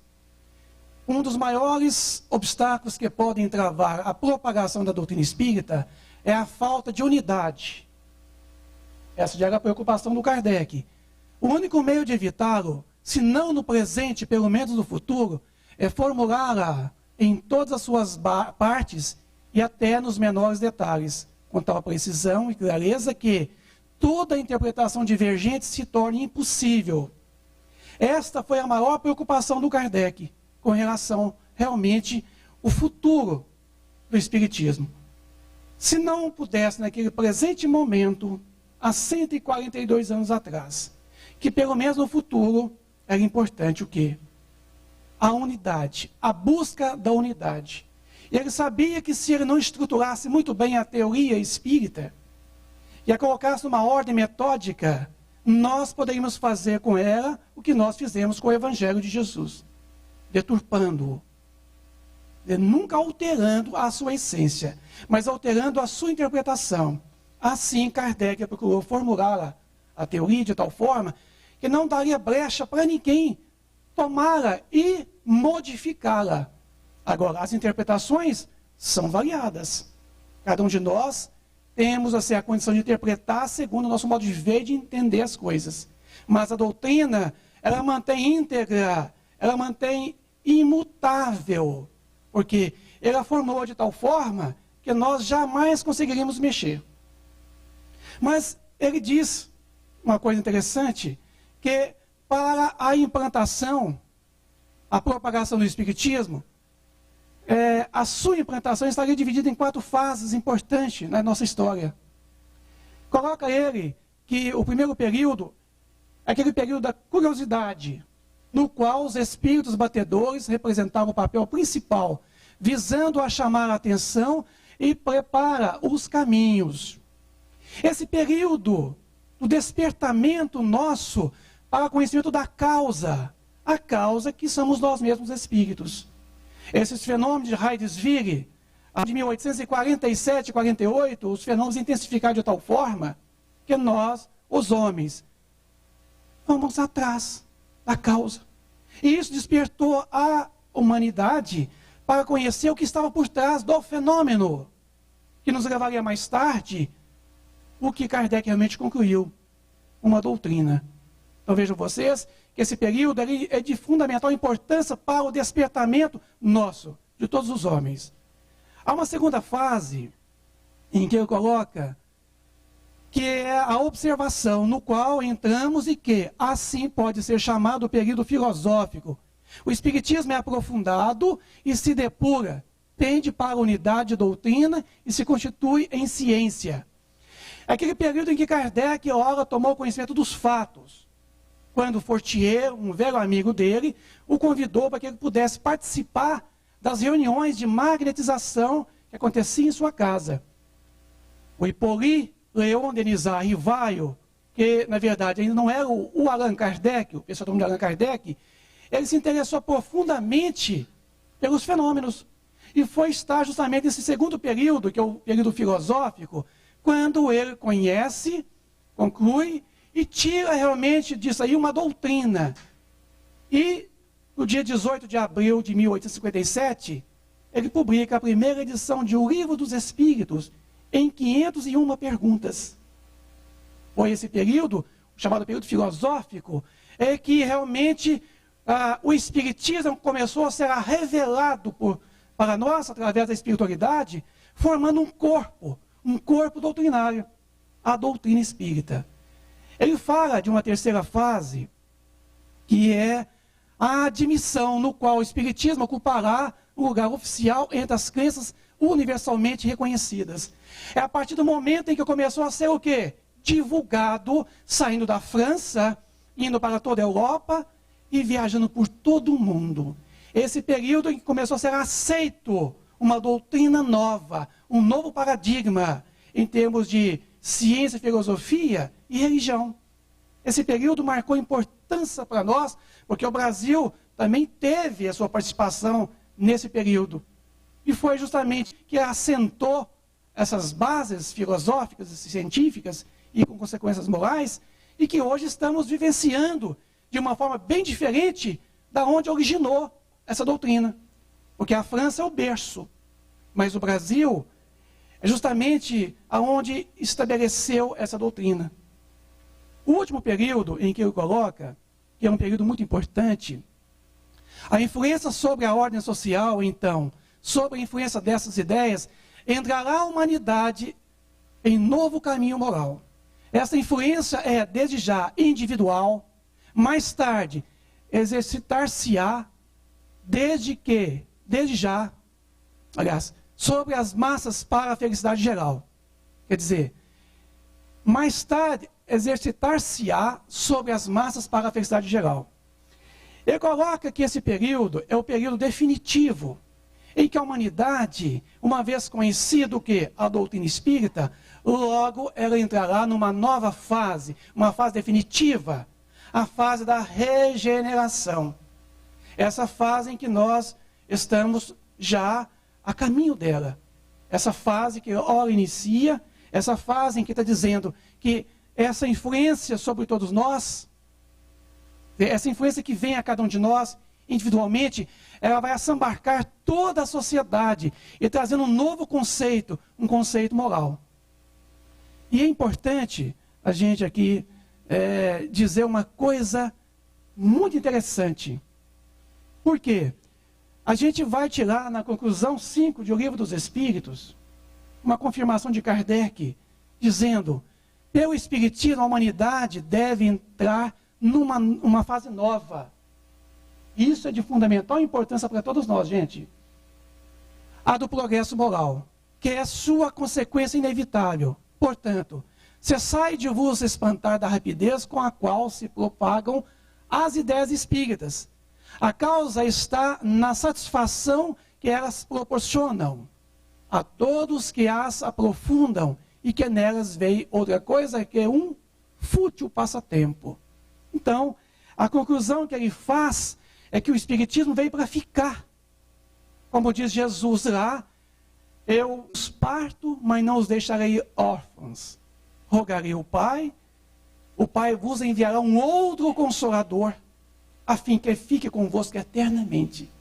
um dos maiores obstáculos que podem travar a propagação da doutrina espírita é a falta de unidade. Essa já era a preocupação do Kardec. O único meio de evitá-lo, se não no presente, pelo menos no futuro, é formulá-la em todas as suas partes e até nos menores detalhes, com tal precisão e clareza que toda interpretação divergente se torne impossível. Esta foi a maior preocupação do Kardec com relação realmente ao futuro do Espiritismo. Se não pudesse, naquele presente momento, há 142 anos atrás, que pelo menos no futuro era importante o quê? A unidade, a busca da unidade. E ele sabia que se ele não estruturasse muito bem a teoria espírita e a colocasse numa ordem metódica, nós poderíamos fazer com ela o que nós fizemos com o Evangelho de Jesus, deturpando-o, nunca alterando a sua essência, mas alterando a sua interpretação. Assim, Kardec procurou formular a teoria de tal forma que não daria brecha para ninguém tomá-la e modificá-la. Agora, as interpretações são variadas. Cada um de nós temos a condição de interpretar segundo o nosso modo de ver e de entender as coisas. Mas a doutrina, ela mantém íntegra, ela mantém imutável, porque ela formulou de tal forma que nós jamais conseguiríamos mexer. Mas ele diz uma coisa interessante, que para a implantação, a propagação do Espiritismo, a sua implantação estaria dividida em 4 fases importantes na nossa história. Coloca ele que o primeiro período é aquele período da curiosidade, no qual os espíritos batedores representavam o papel principal, visando a chamar a atenção e prepara os caminhos. Esse período do despertamento nosso para o conhecimento da causa, a causa que somos nós mesmos espíritos. Esses fenômenos de Heidesvig, de 1847 e 48, os fenômenos intensificaram de tal forma que nós, os homens, vamos atrás da causa. E isso despertou a humanidade para conhecer o que estava por trás do fenômeno, que nos levaria mais tarde o que Kardec realmente concluiu, uma doutrina. Então vejam vocês que esse período é de fundamental importância para o despertamento nosso, de todos os homens. Há uma segunda fase em que ele coloca que é a observação, no qual entramos e que assim pode ser chamado o período filosófico. O Espiritismo é aprofundado e se depura, tende para a unidade de doutrina e se constitui em ciência. É aquele período em que Kardec, ora, tomou conhecimento dos fatos, quando Fortier, um velho amigo dele, o convidou para que ele pudesse participar das reuniões de magnetização que aconteciam em sua casa. O Hippolyte Léon Denisard Rivaio, que na verdade ainda não era o Allan Kardec, o pessoal de Allan Kardec, ele se interessou profundamente pelos fenômenos. E foi estar justamente nesse segundo período, que é o período filosófico, quando ele conhece, conclui e tira realmente disso aí uma doutrina. E no dia 18 de abril de 1857, ele publica a primeira edição de O Livro dos Espíritos, em 501 perguntas. Foi esse período, chamado período filosófico, é que realmente o Espiritismo começou a ser revelado para nós, através da espiritualidade, formando um corpo doutrinário, a doutrina espírita. Ele fala de uma terceira fase, que é a admissão, no qual o Espiritismo ocupará um lugar oficial entre as crenças universalmente reconhecidas. É a partir do momento em que começou a ser o quê? divulgado, saindo da França, indo para toda a Europa e viajando por todo o mundo. Esse período em que começou a ser aceito uma doutrina nova, um novo paradigma em termos de ciência, filosofia e religião. Esse período marcou importância para nós, porque o Brasil também teve a sua participação nesse período. E foi justamente que assentou essas bases filosóficas e científicas e com consequências morais, e que hoje estamos vivenciando de uma forma bem diferente da onde originou essa doutrina. Porque a França é o berço, mas o Brasil é justamente aonde estabeleceu essa doutrina. O último período em que ele coloca, que é um período muito importante, a influência sobre a ordem social, então, sobre a influência dessas ideias, entrará a humanidade em novo caminho moral. Essa influência é, desde já, individual, mais tarde, exercitar-se-á, desde já, sobre as massas para a felicidade geral. Quer dizer, mais tarde, exercitar-se-á sobre as massas para a felicidade geral. Ele coloca que esse período é o período definitivo, em que a humanidade, uma vez conhecido que a doutrina espírita, logo ela entrará numa nova fase, uma fase definitiva, a fase da regeneração. Essa fase em que nós estamos já a caminho dela. Essa fase que ora inicia, essa fase em que está dizendo que essa influência sobre todos nós, essa influência que vem a cada um de nós, individualmente, ela vai assambarcar toda a sociedade e trazendo um novo conceito, um conceito moral. E é importante a gente aqui dizer uma coisa muito interessante. Por quê? A gente vai tirar na conclusão 5 de O Livro dos Espíritos, uma confirmação de Kardec, dizendo, pelo Espiritismo a humanidade deve entrar numa fase nova. Isso é de fundamental importância para todos nós, gente. A do progresso moral, que é sua consequência inevitável. Portanto, cessai de vos espantar da rapidez com a qual se propagam as ideias espíritas. A causa está na satisfação que elas proporcionam a todos que as aprofundam e que nelas veem outra coisa que um fútil passatempo. Então, a conclusão que ele faz é que o Espiritismo veio para ficar. Como diz Jesus lá, eu os parto, mas não os deixarei órfãos. Rogarei o Pai vos enviará um outro Consolador, a fim que fique convosco eternamente.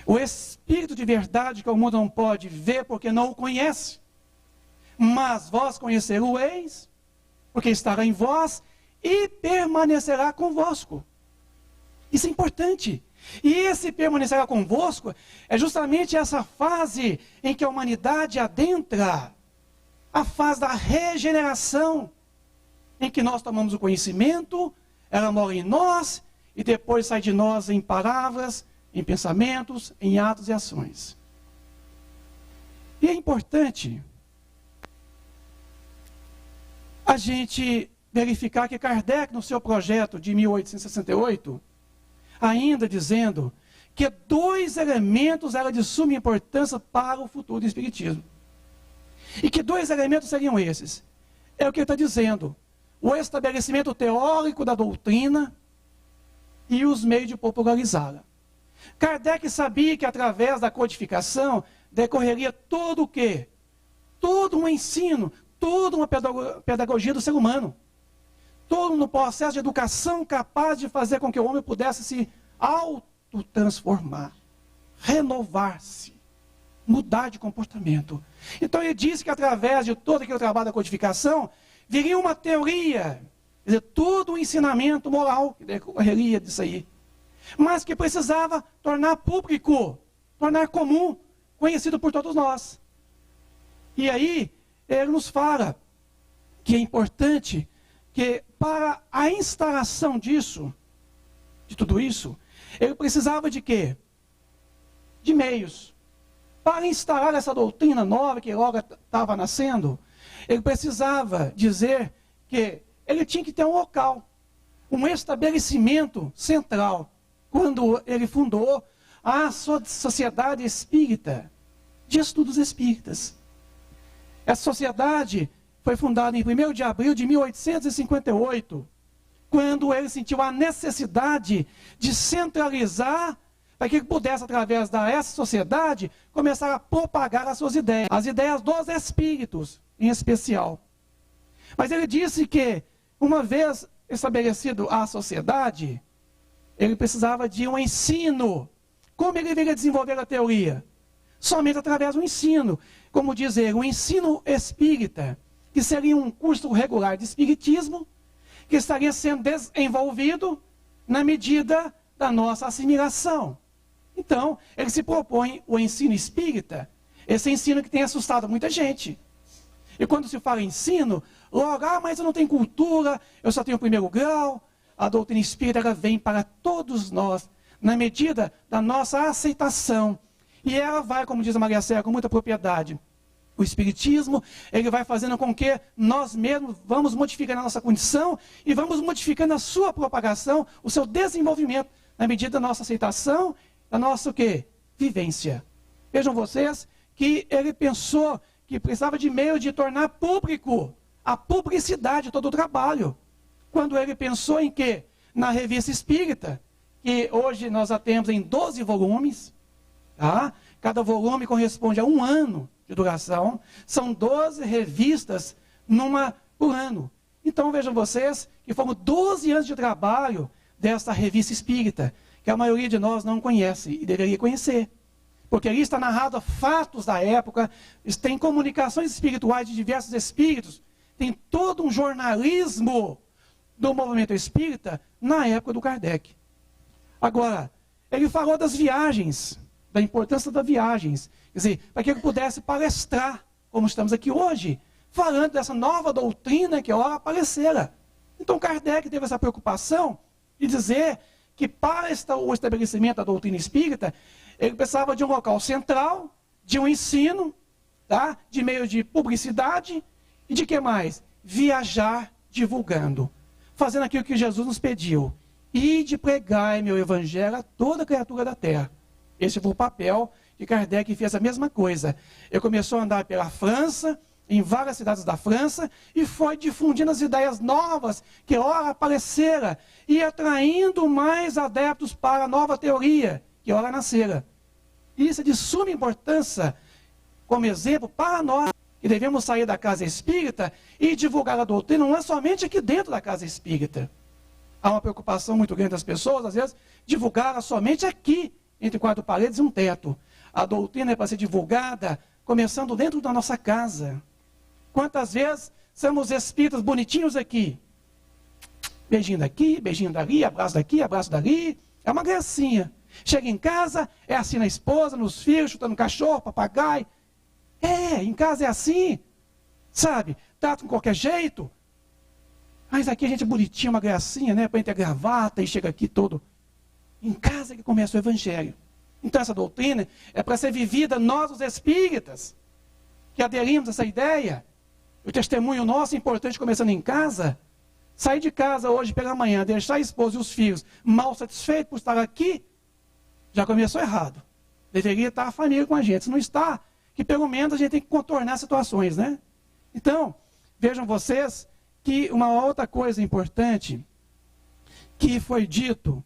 O Espírito de verdade que o mundo não pode ver porque não o conhece. Mas vós conhecereis, porque estará em vós e permanecerá convosco. Isso é importante. E esse permanecerá convosco é justamente essa fase em que a humanidade adentra, a fase da regeneração, em que nós tomamos o conhecimento, ela mora em nós e depois sai de nós em palavras, em pensamentos, em atos e ações. E é importante a gente verificar que Kardec, no seu projeto de 1868, ainda dizendo que 2 elementos eram de suma importância para o futuro do Espiritismo. E que 2 elementos seriam esses? É o que ele está dizendo. O estabelecimento teórico da doutrina e os meios de popularizá-la. Kardec sabia que através da codificação decorreria todo o quê? Todo um ensino, toda uma pedagogia do ser humano. Todo um processo de educação capaz de fazer com que o homem pudesse se autotransformar, renovar-se, mudar de comportamento. Então ele disse que através de todo aquele trabalho da codificação, viria uma teoria, quer dizer, todo o ensinamento moral que decorreria disso aí. Mas que precisava tornar público, tornar comum, conhecido por todos nós. E aí, ele nos fala que é importante que para a instalação disso, de tudo isso, ele precisava de quê? De meios. Para instalar essa doutrina nova que logo estava nascendo, ele precisava dizer que que ele tinha que ter um local, um estabelecimento central, quando ele fundou a Sociedade Espírita de Estudos Espíritas. Essa sociedade foi fundada em 1º de abril de 1858, quando ele sentiu a necessidade de centralizar, para que ele pudesse, através dessa sociedade, começar a propagar as suas ideias, as ideias dos espíritos, em especial. Mas ele disse que, uma vez estabelecido a sociedade, ele precisava de um ensino. Como ele deveria desenvolver a teoria? Somente através do ensino. Como diz ele, um ensino espírita, que seria um curso regular de espiritismo, que estaria sendo desenvolvido na medida da nossa assimilação. Então, ele se propõe o ensino espírita, esse ensino que tem assustado muita gente. E quando se fala em ensino, logo, mas eu não tenho cultura, eu só tenho o 1º grau. A doutrina espírita ela vem para todos nós, na medida da nossa aceitação. E ela vai, como diz a Maria Célia, com muita propriedade. O Espiritismo, ele vai fazendo com que nós mesmos vamos modificando a nossa condição e vamos modificando a sua propagação, o seu desenvolvimento, na medida da nossa aceitação, da nossa o quê? Vivência. Vejam vocês que ele pensou que precisava de meio de tornar público a publicidade de todo o trabalho. Quando ele pensou em quê? Na Revista Espírita, que hoje nós a temos em 12 volumes, tá? Cada volume corresponde a 1 ano de duração, são 12 revistas por ano. Então vejam vocês que foram 12 anos de trabalho dessa Revista Espírita, que a maioria de nós não conhece e deveria conhecer. Porque ali está narrado fatos da época, tem comunicações espirituais de diversos espíritos, tem todo um jornalismo do movimento espírita na época do Kardec. Agora, ele falou das viagens, da importância das viagens, quer dizer, para que ele pudesse palestrar, como estamos aqui hoje, falando dessa nova doutrina que ora aparecera. Então Kardec teve essa preocupação de dizer que para o estabelecimento da doutrina espírita, ele precisava de um local central, de um ensino, tá? De meio de publicidade e de que mais? Viajar divulgando, fazendo aquilo que Jesus nos pediu. Ide pregai meu evangelho a toda criatura da terra. Esse foi o papel que Kardec fez a mesma coisa. Ele começou a andar pela França, em várias cidades da França, e foi difundindo as ideias novas que ora aparecera, e atraindo mais adeptos para a nova teoria, que ora nascera. Isso é de suma importância, como exemplo para nós, que devemos sair da casa espírita e divulgar a doutrina, não é somente aqui dentro da casa espírita. Há uma preocupação muito grande das pessoas, às vezes, divulgar somente aqui, entre 4 paredes e um teto. A doutrina é para ser divulgada começando dentro da nossa casa. Quantas vezes somos espíritas bonitinhos aqui? Beijinho daqui, beijinho dali, abraço daqui, abraço dali. É uma gracinha. Chega em casa, é assim na esposa, nos filhos, chutando cachorro, papagaio. Em casa é assim. Sabe? Trata com qualquer jeito. Mas aqui a gente é bonitinho, uma gracinha, né? Põe até gravata e chega aqui todo. Em casa que começa o evangelho. Então essa doutrina é para ser vivida nós, os espíritas, que aderimos a essa ideia. O testemunho nosso é importante começando em casa. Sair de casa hoje pela manhã, deixar a esposa e os filhos mal satisfeitos por estar aqui, já começou errado. Deveria estar a família com a gente. Se não está, que pelo menos a gente tem que contornar situações, né? Então, vejam vocês que uma outra coisa importante que foi dito,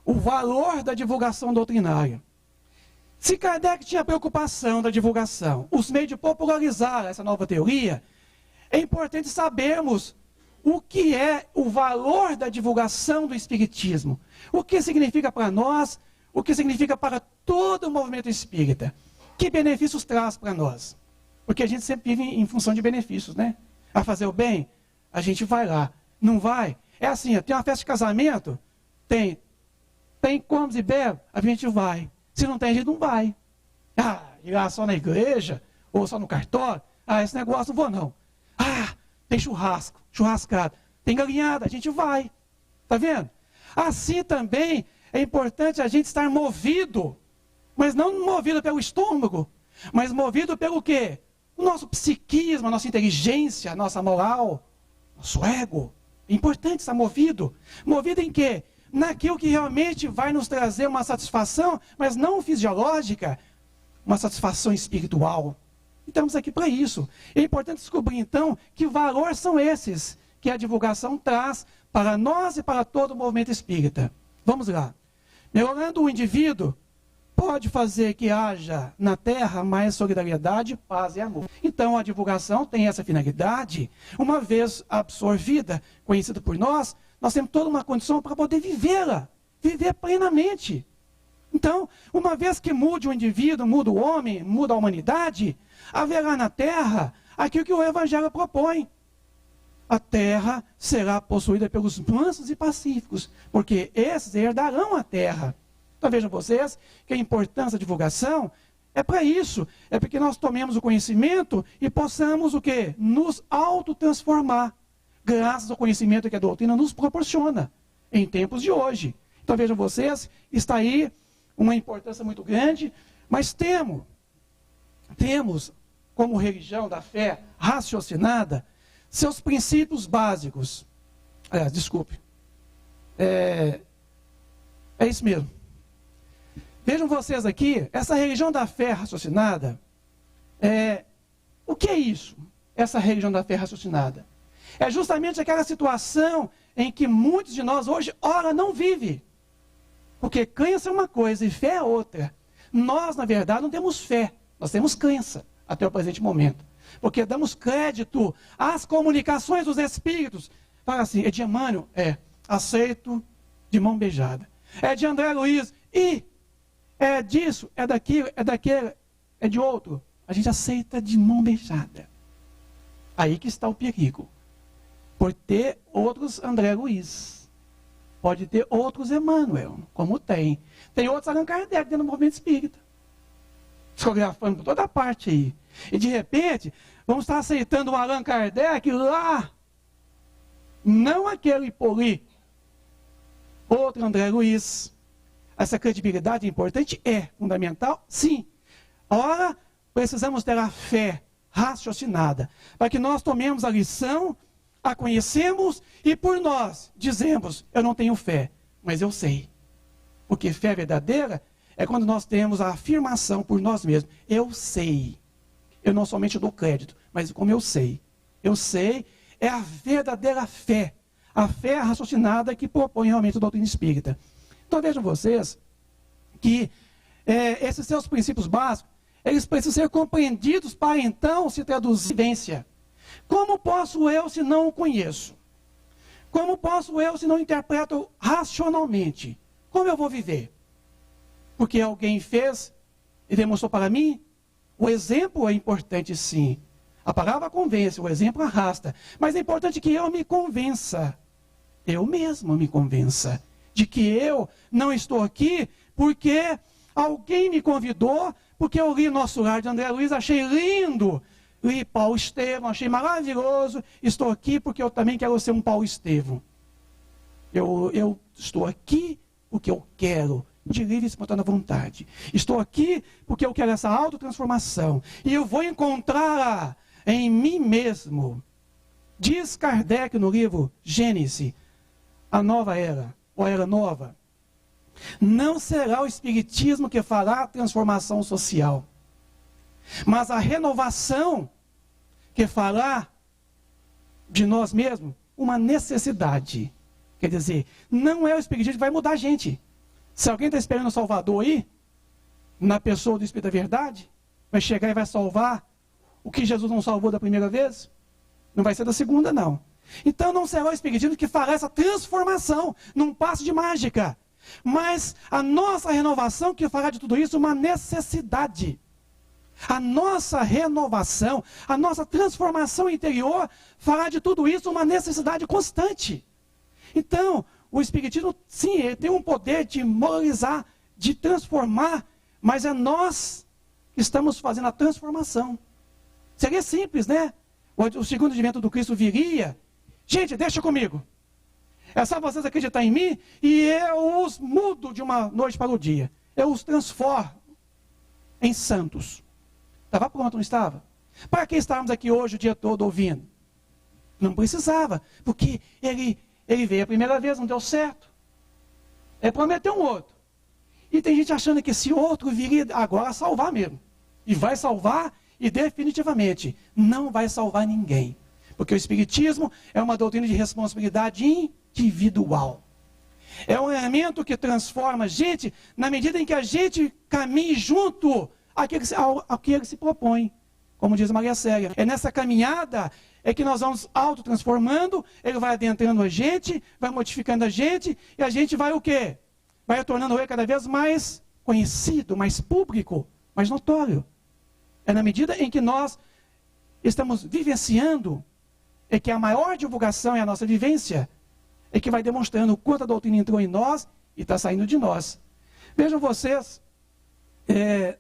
o valor da divulgação doutrinária. Se Kardec tinha preocupação da divulgação, os meios de popularizar essa nova teoria, é importante sabermos o que é o valor da divulgação do Espiritismo. O que significa para nós, o que significa para todo o movimento espírita. Que benefícios traz para nós? Porque a gente sempre vive em função de benefícios, né? A fazer o bem, a gente vai lá. Não vai? É assim, tem uma festa de casamento? Tem comes e bebe? A gente vai. Se não tem, a gente não vai. Ir lá só na igreja, ou só no cartório? Esse negócio não vou não. Tem churrasco, churrascada. Tem galinhada, a gente vai. Tá vendo? Assim também é importante a gente estar movido, mas não movido pelo estômago, mas movido pelo quê? O nosso psiquismo, a nossa inteligência, a nossa moral. Nosso ego. É importante estar movido. Movido em quê? Naquilo que realmente vai nos trazer uma satisfação, mas não fisiológica, uma satisfação espiritual. E estamos aqui para isso. É importante descobrir, então, que valores são esses que a divulgação traz para nós e para todo o movimento espírita. Vamos lá. Melhorando o indivíduo, pode fazer que haja na Terra mais solidariedade, paz e amor. Então, a divulgação tem essa finalidade. Uma vez absorvida, conhecida por nós temos toda uma condição para poder vivê-la, viver plenamente. Então, uma vez que mude o indivíduo, muda o homem, muda a humanidade, haverá na Terra aquilo que o Evangelho propõe. A Terra será possuída pelos mansos e pacíficos, porque esses herdarão a Terra. Então vejam vocês que a importância da divulgação é para isso. É para que nós tomemos o conhecimento e possamos o quê? Nos autotransformar, graças ao conhecimento que a doutrina nos proporciona em tempos de hoje. Então vejam vocês, está aí uma importância muito grande, mas temos como religião da fé raciocinada seus princípios básicos. Desculpe. É isso mesmo. Vejam vocês aqui, essa religião da fé raciocinada, o que é isso? Essa religião da fé raciocinada? É justamente aquela situação em que muitos de nós hoje, ora, não vivem. Porque crença é uma coisa e fé é outra. Nós, na verdade, não temos fé, nós temos crença até o presente momento. Porque damos crédito às comunicações dos espíritos. Fala assim, é de Emmanuel? Aceito de mão beijada. É de André Luiz? É disso, é daquilo, é daquele, é de outro. A gente aceita de mão beijada. Aí que está o perigo. Por ter outros André Luiz. Pode ter outros Emmanuel, como tem. Tem outros Allan Kardec dentro do movimento espírita. Discografando por toda parte aí. E de repente, vamos estar aceitando um Allan Kardec lá. Não aquele Hippolyte. Outro André Luiz. Essa credibilidade é importante? É fundamental? Sim. Ora, precisamos ter a fé raciocinada, para que nós tomemos a lição, a conhecemos e por nós dizemos, eu não tenho fé, mas eu sei. Porque fé verdadeira é quando nós temos a afirmação por nós mesmos. Eu sei. Eu não somente dou crédito, mas como eu sei. Eu sei é a verdadeira fé. A fé raciocinada que propõe realmente a doutrina espírita. Então vejam vocês que esses seus princípios básicos, eles precisam ser compreendidos para então se traduzir em vivência. Como posso eu se não o conheço? Como posso eu se não interpreto racionalmente? Como eu vou viver? Porque alguém fez e demonstrou para mim? O exemplo é importante sim. A palavra convence, o exemplo arrasta. Mas é importante que eu me convença. Eu mesmo me convença de que eu não estou aqui porque alguém me convidou, porque eu li Nosso Lar de André Luiz, achei lindo. Li Paulo Estevão, achei maravilhoso. Estou aqui porque eu também quero ser um Paulo Estevão. Eu estou aqui porque eu quero, de livre e espontânea vontade. Estou aqui porque eu quero essa autotransformação. E eu vou encontrar em mim mesmo. Diz Kardec no livro Gênesis, a nova era, ou era nova. Não será o espiritismo que fará a transformação social, mas a renovação que fará de nós mesmos uma necessidade. Quer dizer, não é o espiritismo que vai mudar a gente. Se alguém está esperando o Salvador aí, na pessoa do Espírito da Verdade, vai chegar e vai salvar o que Jesus não salvou da primeira vez, não vai ser da segunda, não. Então não será o espiritismo que fará essa transformação num passo de mágica, mas a nossa renovação que fará de tudo isso uma necessidade. A nossa renovação, a nossa transformação interior fará de tudo isso uma necessidade constante. Então, o espiritismo, sim, ele tem um poder de moralizar, de transformar, mas é nós que estamos fazendo a transformação. Seria simples, né? O segundo advento do Cristo viria. Gente, deixa comigo. É só vocês acreditarem em mim e eu os mudo de uma noite para o dia. Eu os transformo em santos. Estava pronto, não estava? Para que estávamos aqui hoje o dia todo ouvindo? Não precisava, porque ele veio a primeira vez, não deu certo. Ele prometeu um outro. E tem gente achando que esse outro viria agora a salvar mesmo. E vai salvar, e definitivamente não vai salvar ninguém. Porque o Espiritismo é uma doutrina de responsabilidade individual. É um elemento que transforma a gente na medida em que a gente caminhe junto ao que ele se propõe. Como diz Maria Célia. É nessa caminhada é que nós vamos autotransformando, ele vai adentrando a gente, vai modificando a gente, e a gente vai o quê? Vai tornando ele cada vez mais conhecido, mais público, mais notório. É na medida em que nós estamos vivenciando, é que a maior divulgação é a nossa vivência, é que vai demonstrando o quanto a doutrina entrou em nós e está saindo de nós. Vejam vocês,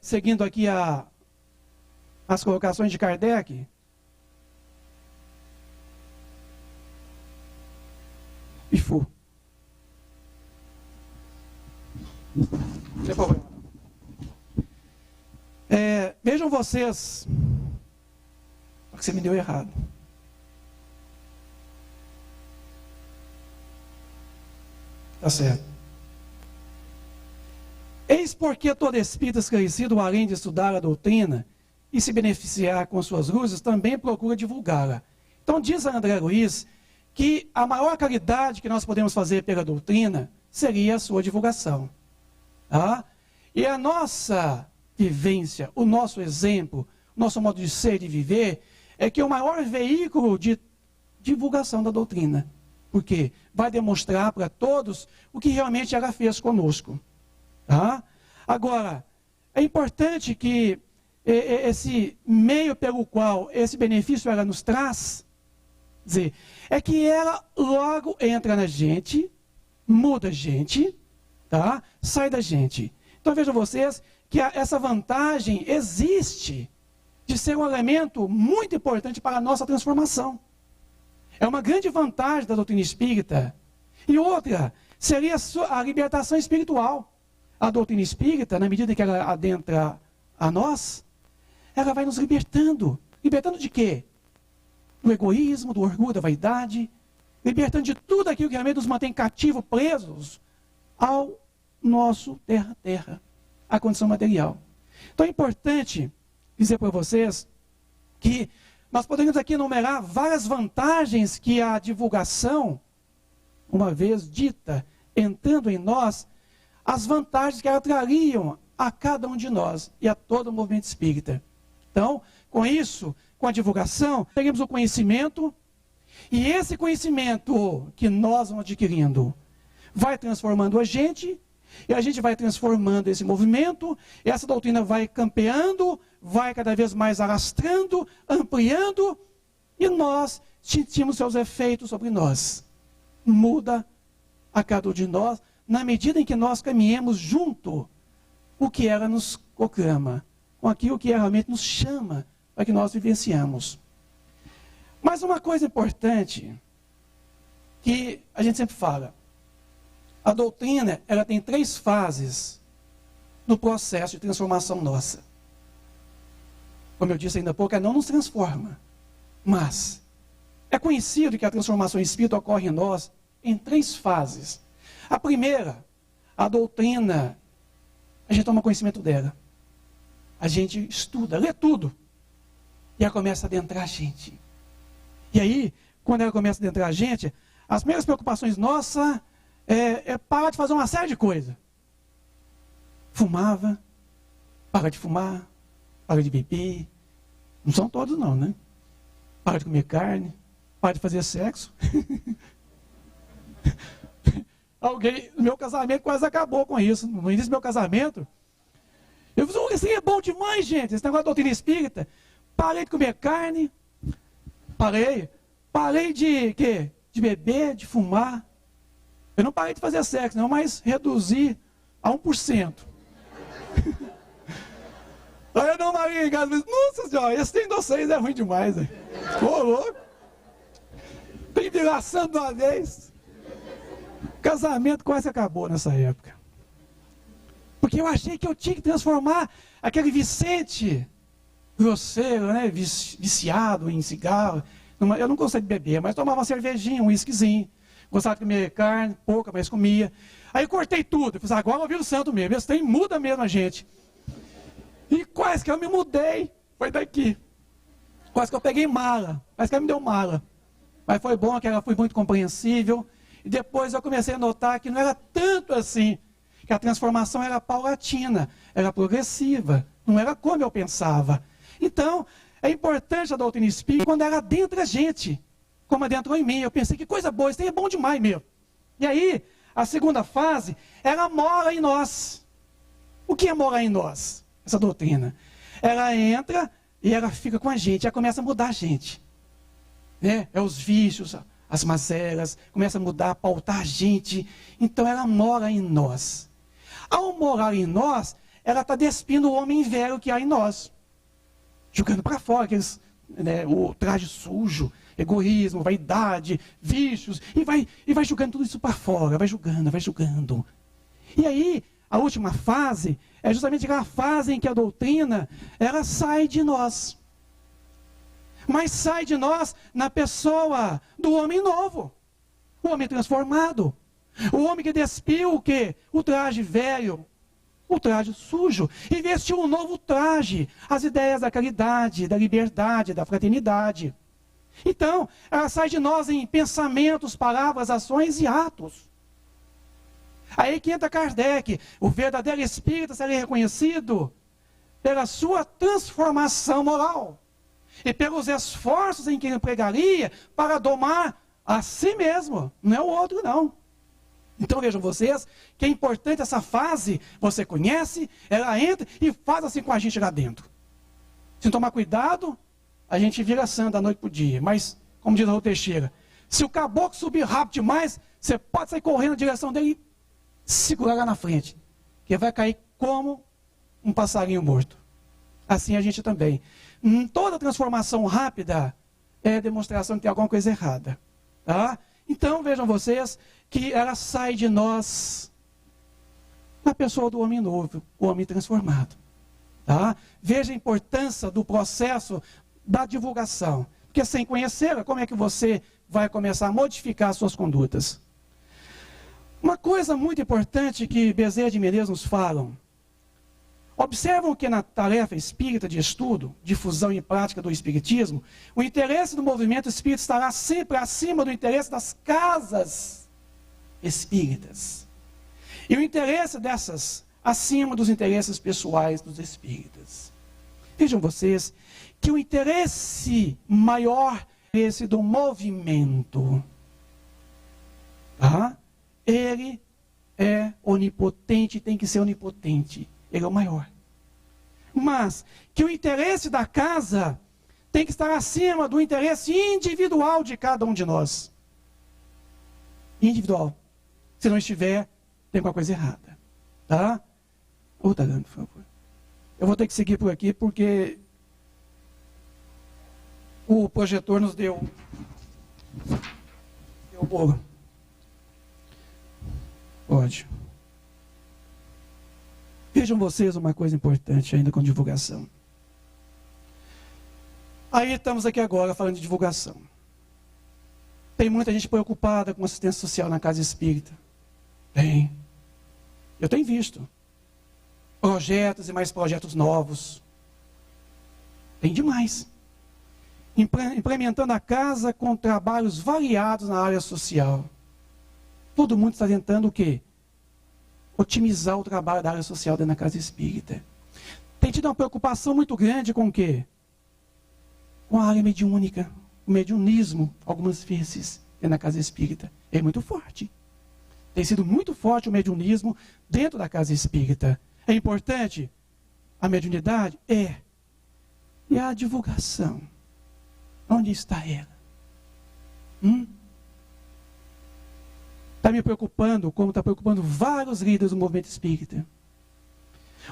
seguindo aqui as colocações de Kardec, e fu. Não tem problema. Vejam vocês, porque você me deu errado. Tá certo. Eis porque todo espírito esclarecido, além de estudar a doutrina e se beneficiar com suas luzes, também procura divulgá-la. Então diz a André Luiz que a maior caridade que nós podemos fazer pela doutrina seria a sua divulgação. Tá? E a nossa vivência, o nosso exemplo, o nosso modo de ser e de viver, é que o maior veículo de divulgação da doutrina. Porque vai demonstrar para todos o que realmente ela fez conosco. Tá? Agora, é importante que esse meio pelo qual esse benefício ela nos traz, dizer, é que ela logo entra na gente, muda a gente, tá? Sai da gente. Então vejam vocês que essa vantagem existe de ser um elemento muito importante para a nossa transformação. É uma grande vantagem da doutrina espírita. E outra seria a libertação espiritual. A doutrina espírita, na medida que ela adentra a nós, ela vai nos libertando. Libertando de quê? Do egoísmo, do orgulho, da vaidade. Libertando de tudo aquilo que realmente nos mantém cativos, presos ao nosso terra-terra, a condição material. Então é importante dizer para vocês que nós poderíamos aqui enumerar várias vantagens que a divulgação, uma vez dita, entrando em nós, as vantagens que ela trariam a cada um de nós e a todo o movimento espírita. Então, com isso, com a divulgação, teremos o conhecimento, e esse conhecimento que nós vamos adquirindo vai transformando a gente, e a gente vai transformando esse movimento, e essa doutrina vai campeando, vai cada vez mais alastrando, ampliando, e nós sentimos seus efeitos sobre nós. Muda a cada um de nós, na medida em que nós caminhemos junto o que ela nos proclama, com aquilo que ela realmente nos chama para que nós vivenciamos. Mas uma coisa importante, que a gente sempre fala, a doutrina, ela tem 3 fases no processo de transformação nossa. Como eu disse ainda há pouco, ela não nos transforma. Mas é conhecido que a transformação espírita ocorre em nós em 3 fases. A primeira, a doutrina, a gente toma conhecimento dela. A gente estuda, lê tudo. E ela começa a adentrar a gente. E aí, quando ela começa a adentrar a gente, as primeiras preocupações nossas é parar de fazer uma série de coisas. Fumava, para de fumar, para de beber. Não são todos não, né? Para de comer carne, para de fazer sexo. Alguém, no meu casamento quase acabou com isso. No início do meu casamento, eu falei, isso aí é bom demais, gente. Esse negócio de doutrina espírita. Parei de comer carne. Parei de quê? De beber, de fumar. Eu não parei de fazer sexo, não, mas reduzi a 1%. Aí eu não Maria em casa, mas, nossa senhora, esse tem vocês é ruim demais. Ô, louco. Tem viração de uma vez. Casamento quase acabou nessa época. Porque eu achei que eu tinha que transformar aquele Vicente grosseiro, né, viciado em cigarro, Eu não gostei de beber, mas tomava uma cervejinha, um whiskyzinho. Gostava de comer carne, pouca, mas comia. Aí eu cortei tudo. Eu falei, agora eu viro santo mesmo. Esse trem muda mesmo a gente. E quase que eu me mudei. Foi daqui. Quase que eu peguei mala. Quase que ela me deu mala. Mas foi bom, que ela foi muito compreensível. E depois eu comecei a notar que não era tanto assim. Que a transformação era paulatina, era progressiva. Não era como eu pensava. Então, é importante a doutrina espírita quando ela adentra a gente. Como adentrou em mim. Eu pensei, que coisa boa, isso aí é bom demais mesmo. E aí, a segunda fase, ela mora em nós. O que é morar em nós? Essa doutrina. Ela entra e ela fica com a gente, ela começa a mudar a gente. Né? É os vícios, as mazelas, começa a mudar, a pautar a gente. Então ela mora em nós. Ao morar em nós, ela está despindo o homem velho que há em nós. Jogando para fora aqueles, né, o traje sujo, egoísmo, vaidade, vícios, e vai jogando tudo isso para fora, vai julgando. E aí, a última fase é justamente aquela fase em que a doutrina, ela sai de nós. Mas sai de nós na pessoa do homem novo, o homem transformado, o homem que despiu o quê? O traje velho, o traje sujo, e vestiu um novo traje, as ideias da caridade, da liberdade, da fraternidade. Então, ela sai de nós em pensamentos, palavras, ações e atos. Aí que entra Kardec, o verdadeiro espírita será reconhecido pela sua transformação moral e pelos esforços em que ele empregaria para domar a si mesmo, não é o outro não. Então vejam vocês que é importante essa fase, você conhece, ela entra e faz assim com a gente lá dentro. Se tomar cuidado, a gente vira santo da noite para o dia. Mas, como diz a Rô Teixeira, se o caboclo subir rápido demais, você pode sair correndo na direção dele e segurar lá na frente, que vai cair como um passarinho morto. Assim a gente também. Toda transformação rápida é demonstração que tem alguma coisa errada. Tá? Então vejam vocês que ela sai de nós na pessoa do homem novo, o homem transformado. Tá? Veja a importância do processo da divulgação. Porque sem conhecê-la, como é que você vai começar a modificar as suas condutas? Uma coisa muito importante que Bezerra de Menezes nos falam. Observam que na tarefa espírita de estudo, difusão e prática do espiritismo, o interesse do movimento espírita estará sempre acima do interesse das casas espíritas. E o interesse dessas acima dos interesses pessoais dos espíritas. Vejam vocês que o interesse maior é esse do movimento. Tá? Ele é onipotente, tem que ser onipotente. Ele é o maior. Mas que o interesse da casa tem que estar acima do interesse individual de cada um de nós. Individual. Se não estiver, tem alguma coisa errada. Tá? Ô, Tarano, por favor. Eu vou ter que seguir por aqui porque o projetor nos deu o bolo. Pode. Vejam vocês uma coisa importante ainda com divulgação. Aí estamos aqui agora falando de divulgação. Tem muita gente preocupada com assistência social na casa espírita. Tem. Eu tenho visto. Projetos e mais projetos novos. Tem demais. Implementando a casa com trabalhos variados na área social. Todo mundo está tentando o quê? Otimizar o trabalho da área social dentro da casa espírita. Tem tido uma preocupação muito grande com o quê? Com a área mediúnica, o mediunismo, algumas vezes, dentro da casa espírita. É muito forte. Tem sido muito forte o mediunismo dentro da casa espírita. É importante a mediunidade? É. E a divulgação? Onde está ela? Está me preocupando, como está preocupando vários líderes do movimento espírita.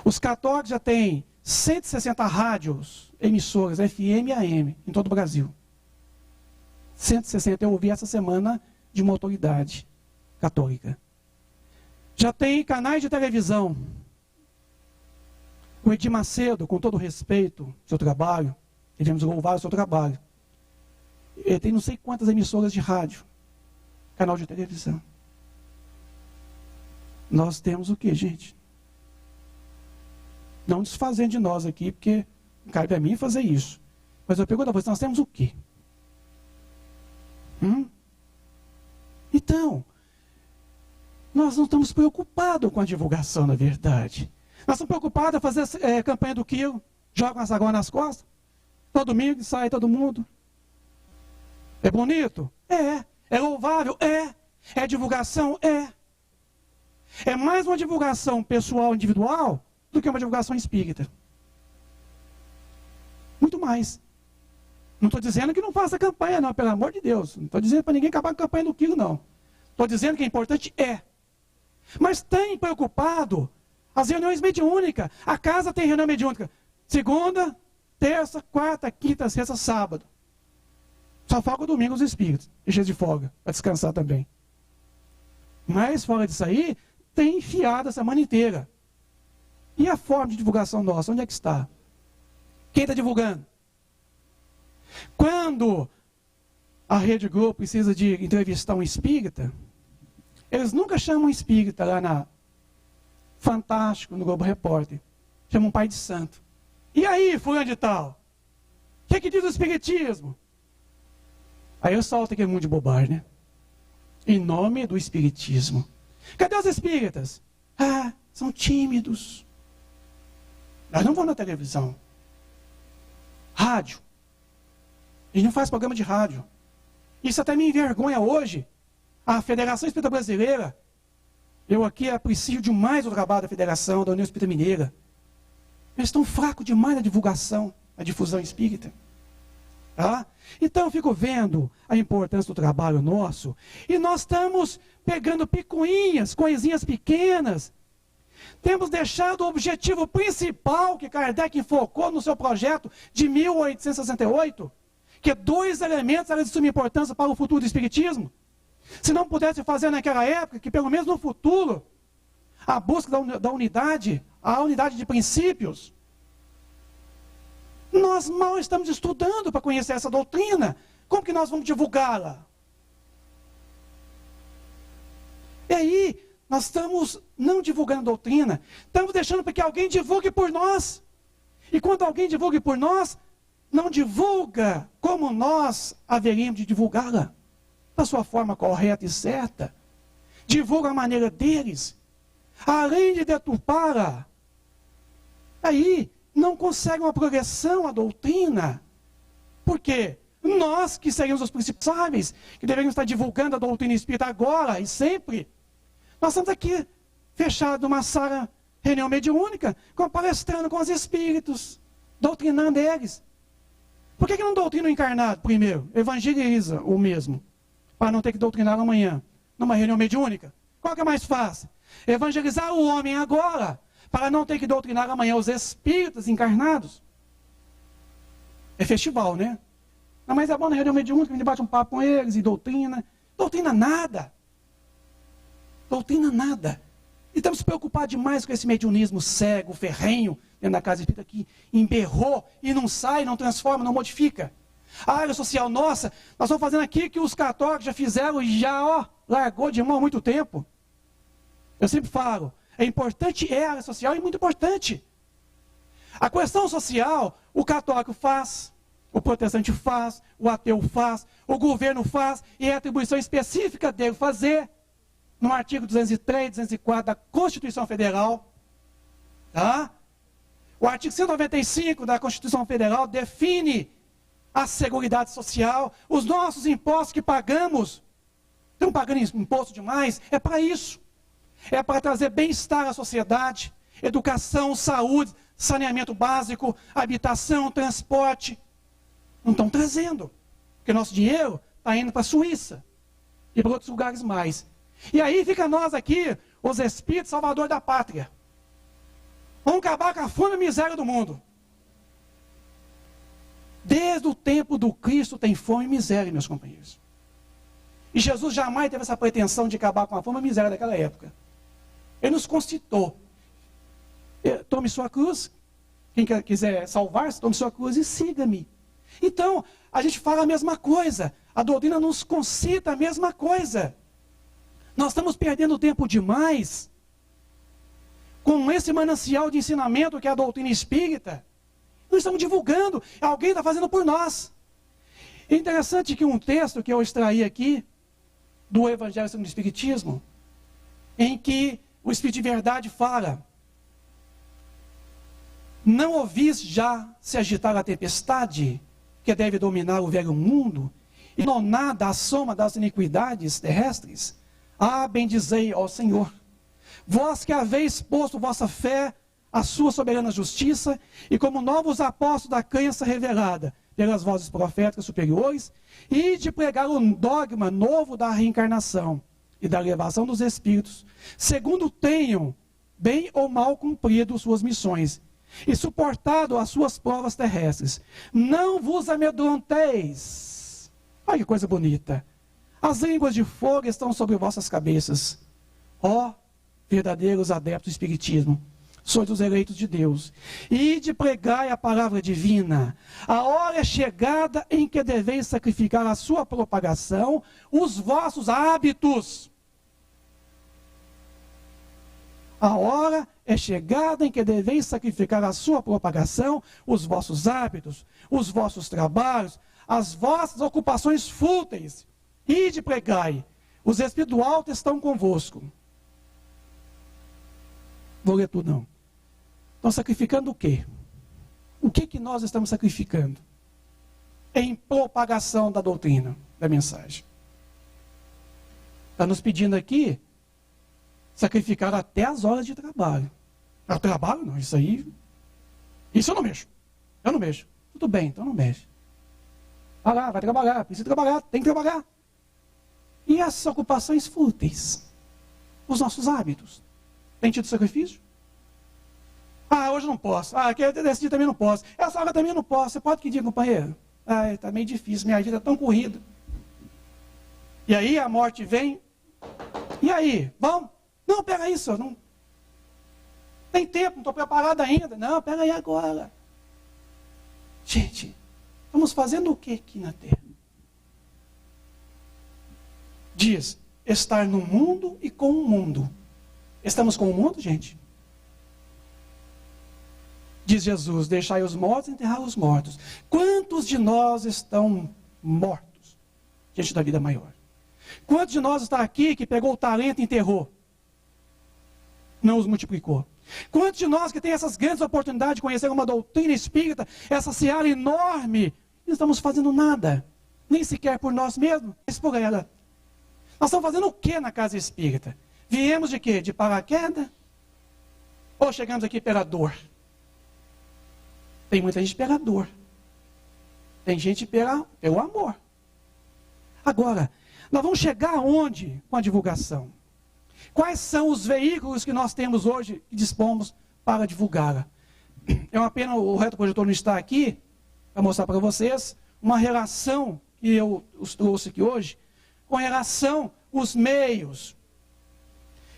Os católicos já têm 160 rádios, emissoras, FM e AM, em todo o Brasil. 160, eu ouvi essa semana de uma autoridade católica. Já tem canais de televisão. O Edir Macedo, com todo respeito ao seu trabalho, devemos louvar o seu trabalho. Ele tem não sei quantas emissoras de rádio, canal de televisão. Nós temos o quê, gente? Não desfazendo de nós aqui, porque não cabe a mim fazer isso. Mas eu pergunto a vocês, nós temos o quê? Então, nós não estamos preocupados com a divulgação da verdade. Nós estamos preocupados em fazer campanha do quilo, joga as águas nas costas, todo domingo sai todo mundo. É bonito? É. É louvável? É. É divulgação? É. É mais uma divulgação pessoal, individual, do que uma divulgação espírita. Muito mais. Não estou dizendo que não faça campanha, não, pelo amor de Deus. Não estou dizendo para ninguém acabar com a campanha do quilo, não. Estou dizendo que é importante, é. Mas tem preocupado as reuniões mediúnicas. A casa tem reunião mediúnica. Segunda, terça, quarta, quinta, sexta, sábado. Só folga o domingo os espíritos. Deixa de folga, para descansar também. Mas fora disso aí, tem enfiado a semana inteira. E a forma de divulgação nossa, onde é que está? Quem está divulgando? Quando a Rede Globo precisa de entrevistar um espírita, eles nunca chamam um espírita lá na Fantástico, no Globo Repórter. Chamam um pai de santo. E aí, fulano de tal? O que diz o espiritismo? Aí eu solto aquele mundo de bobagem, né? Em nome do espiritismo. Cadê os espíritas? Ah, são tímidos. Nós não vamos na televisão. Rádio. A gente não faz programa de rádio. Isso até me envergonha hoje. A Federação Espírita Brasileira, eu aqui aprecio demais o trabalho da Federação, da União Espírita Mineira. Eles estão fracos demais na divulgação, na difusão espírita. Tá? Então eu fico vendo a importância do trabalho nosso, e nós estamos pegando picuinhas, coisinhas pequenas. Temos deixado o objetivo principal que Kardec focou no seu projeto de 1868, que 2 elementos eram de suma importância para o futuro do espiritismo. Se não pudesse fazer naquela época, que pelo menos no futuro, a busca da unidade, a unidade de princípios. Nós mal estamos estudando para conhecer essa doutrina. Como que nós vamos divulgá-la? E aí, nós estamos não divulgando a doutrina, estamos deixando para que alguém divulgue por nós. E quando alguém divulgue por nós, não divulga como nós haveríamos de divulgá-la, da sua forma correta e certa. Divulga a maneira deles, além de deturpá-la. Aí, não consegue uma progressão à doutrina. Por quê? Nós que seríamos os principais, que deveríamos estar divulgando a doutrina espírita agora e sempre, nós estamos aqui fechados numa sala, reunião mediúnica, palestrando com os espíritos, doutrinando eles. Por que não doutrina o encarnado primeiro? Evangeliza o mesmo, para não ter que doutrinar amanhã, numa reunião mediúnica. Qual que é mais fácil? Evangelizar o homem agora, para não ter que doutrinar amanhã os espíritos encarnados. É festival, né? Não, mas é bom na reunião mediúnica, a gente bate um papo com eles e doutrina. Doutrina nada. Doutrina nada. E estamos preocupados demais com esse mediunismo cego, ferrenho, dentro da casa espírita, que emberrou e não sai, não transforma, não modifica. A área social nossa, nós estamos fazendo aqui que os católicos já fizeram e já largou de mão há muito tempo. Eu sempre falo, é importante, é a área social, é muito importante. A questão social, o católico faz, o protestante faz, o ateu faz, o governo faz, e é atribuição específica dele fazer, no artigo 203, 204 da Constituição Federal. Tá? O artigo 195 da Constituição Federal define a Seguridade Social, os nossos impostos que pagamos, estão pagando imposto demais, é para isso. É para trazer bem-estar à sociedade, educação, saúde, saneamento básico, habitação, transporte. Não estão trazendo, porque nosso dinheiro está indo para a Suíça e para outros lugares mais. E aí fica nós aqui, os espíritos salvadores da pátria. Vamos acabar com a fome e a miséria do mundo. Desde o tempo do Cristo tem fome e miséria, meus companheiros. E Jesus jamais teve essa pretensão de acabar com a fome e a miséria daquela época. Ele nos constitou. Tome sua cruz. Quem quiser salvar-se, tome sua cruz e siga-me. Então, a gente fala a mesma coisa. A doutrina nos concita a mesma coisa. Nós estamos perdendo tempo demais com esse manancial de ensinamento que é a doutrina espírita. Não estamos divulgando. Alguém está fazendo por nós. É interessante que um texto que eu extraí aqui, do Evangelho segundo o Espiritismo, em que o Espírito de Verdade fala: não ouvis já se agitar a tempestade, que deve dominar o velho mundo, e não nada a soma das iniquidades terrestres? Ah, bendizei ao Senhor, vós que haveis posto vossa fé à sua soberana justiça, e como novos apóstolos da crença revelada pelas vozes proféticas superiores, e de pregar um dogma novo da reencarnação e da elevação dos espíritos, segundo tenham bem ou mal cumprido suas missões, e suportado as suas provas terrestres. Não vos amedronteis. Olha que coisa bonita. As línguas de fogo estão sobre vossas cabeças. Ó verdadeiros adeptos do Espiritismo, sois os eleitos de Deus, e de pregai a palavra divina. A hora é chegada em que deveis sacrificar a sua propagação, os vossos hábitos. A hora é chegada em que deveis sacrificar a sua propagação, os vossos hábitos, os vossos trabalhos, as vossas ocupações fúteis. E de pregai, os espíritos do alto estão convosco. Vou ler tudo não. Estão sacrificando o quê? O que nós estamos sacrificando? Em propagação da doutrina, da mensagem. Está nos pedindo aqui sacrificar até as horas de trabalho. Eu trabalho? Não, isso eu não mexo. Eu não mexo. Tudo bem, então não mexe. Vai lá, vai trabalhar, precisa trabalhar, tem que trabalhar. E essas ocupações fúteis? Os nossos hábitos? Tem tido sacrifício? Ah, hoje não posso. Ah, desse dia também não posso. Essa hora também não posso. Você pode que dia, companheiro? Ah, está meio difícil, minha vida é tão corrida. E aí a morte vem. E aí, vamos? Não, pega isso, não tem tempo, não estou preparado ainda. Não, pega aí agora. Gente, estamos fazendo o que aqui na Terra? Diz, estar no mundo e com o mundo. Estamos com o mundo, gente? Diz Jesus, deixai os mortos enterrar os mortos. Quantos de nós estão mortos diante da vida maior? Quantos de nós está aqui que pegou o talento e enterrou? Não os multiplicou. Quantos de nós que tem essas grandes oportunidades de conhecer uma doutrina espírita, essa seara enorme, não estamos fazendo nada, nem sequer por nós mesmos, mas por ela. Nós estamos fazendo o que na casa espírita? Viemos de quê? De paraquedas? Ou chegamos aqui pela dor? Tem muita gente pela dor. Tem gente pelo amor. Agora, nós vamos chegar aonde com a divulgação? Quais são os veículos que nós temos hoje e dispomos para divulgá-la? É uma pena o retroprojetor não estar aqui para mostrar para vocês uma relação que eu os trouxe aqui hoje, com relação aos meios,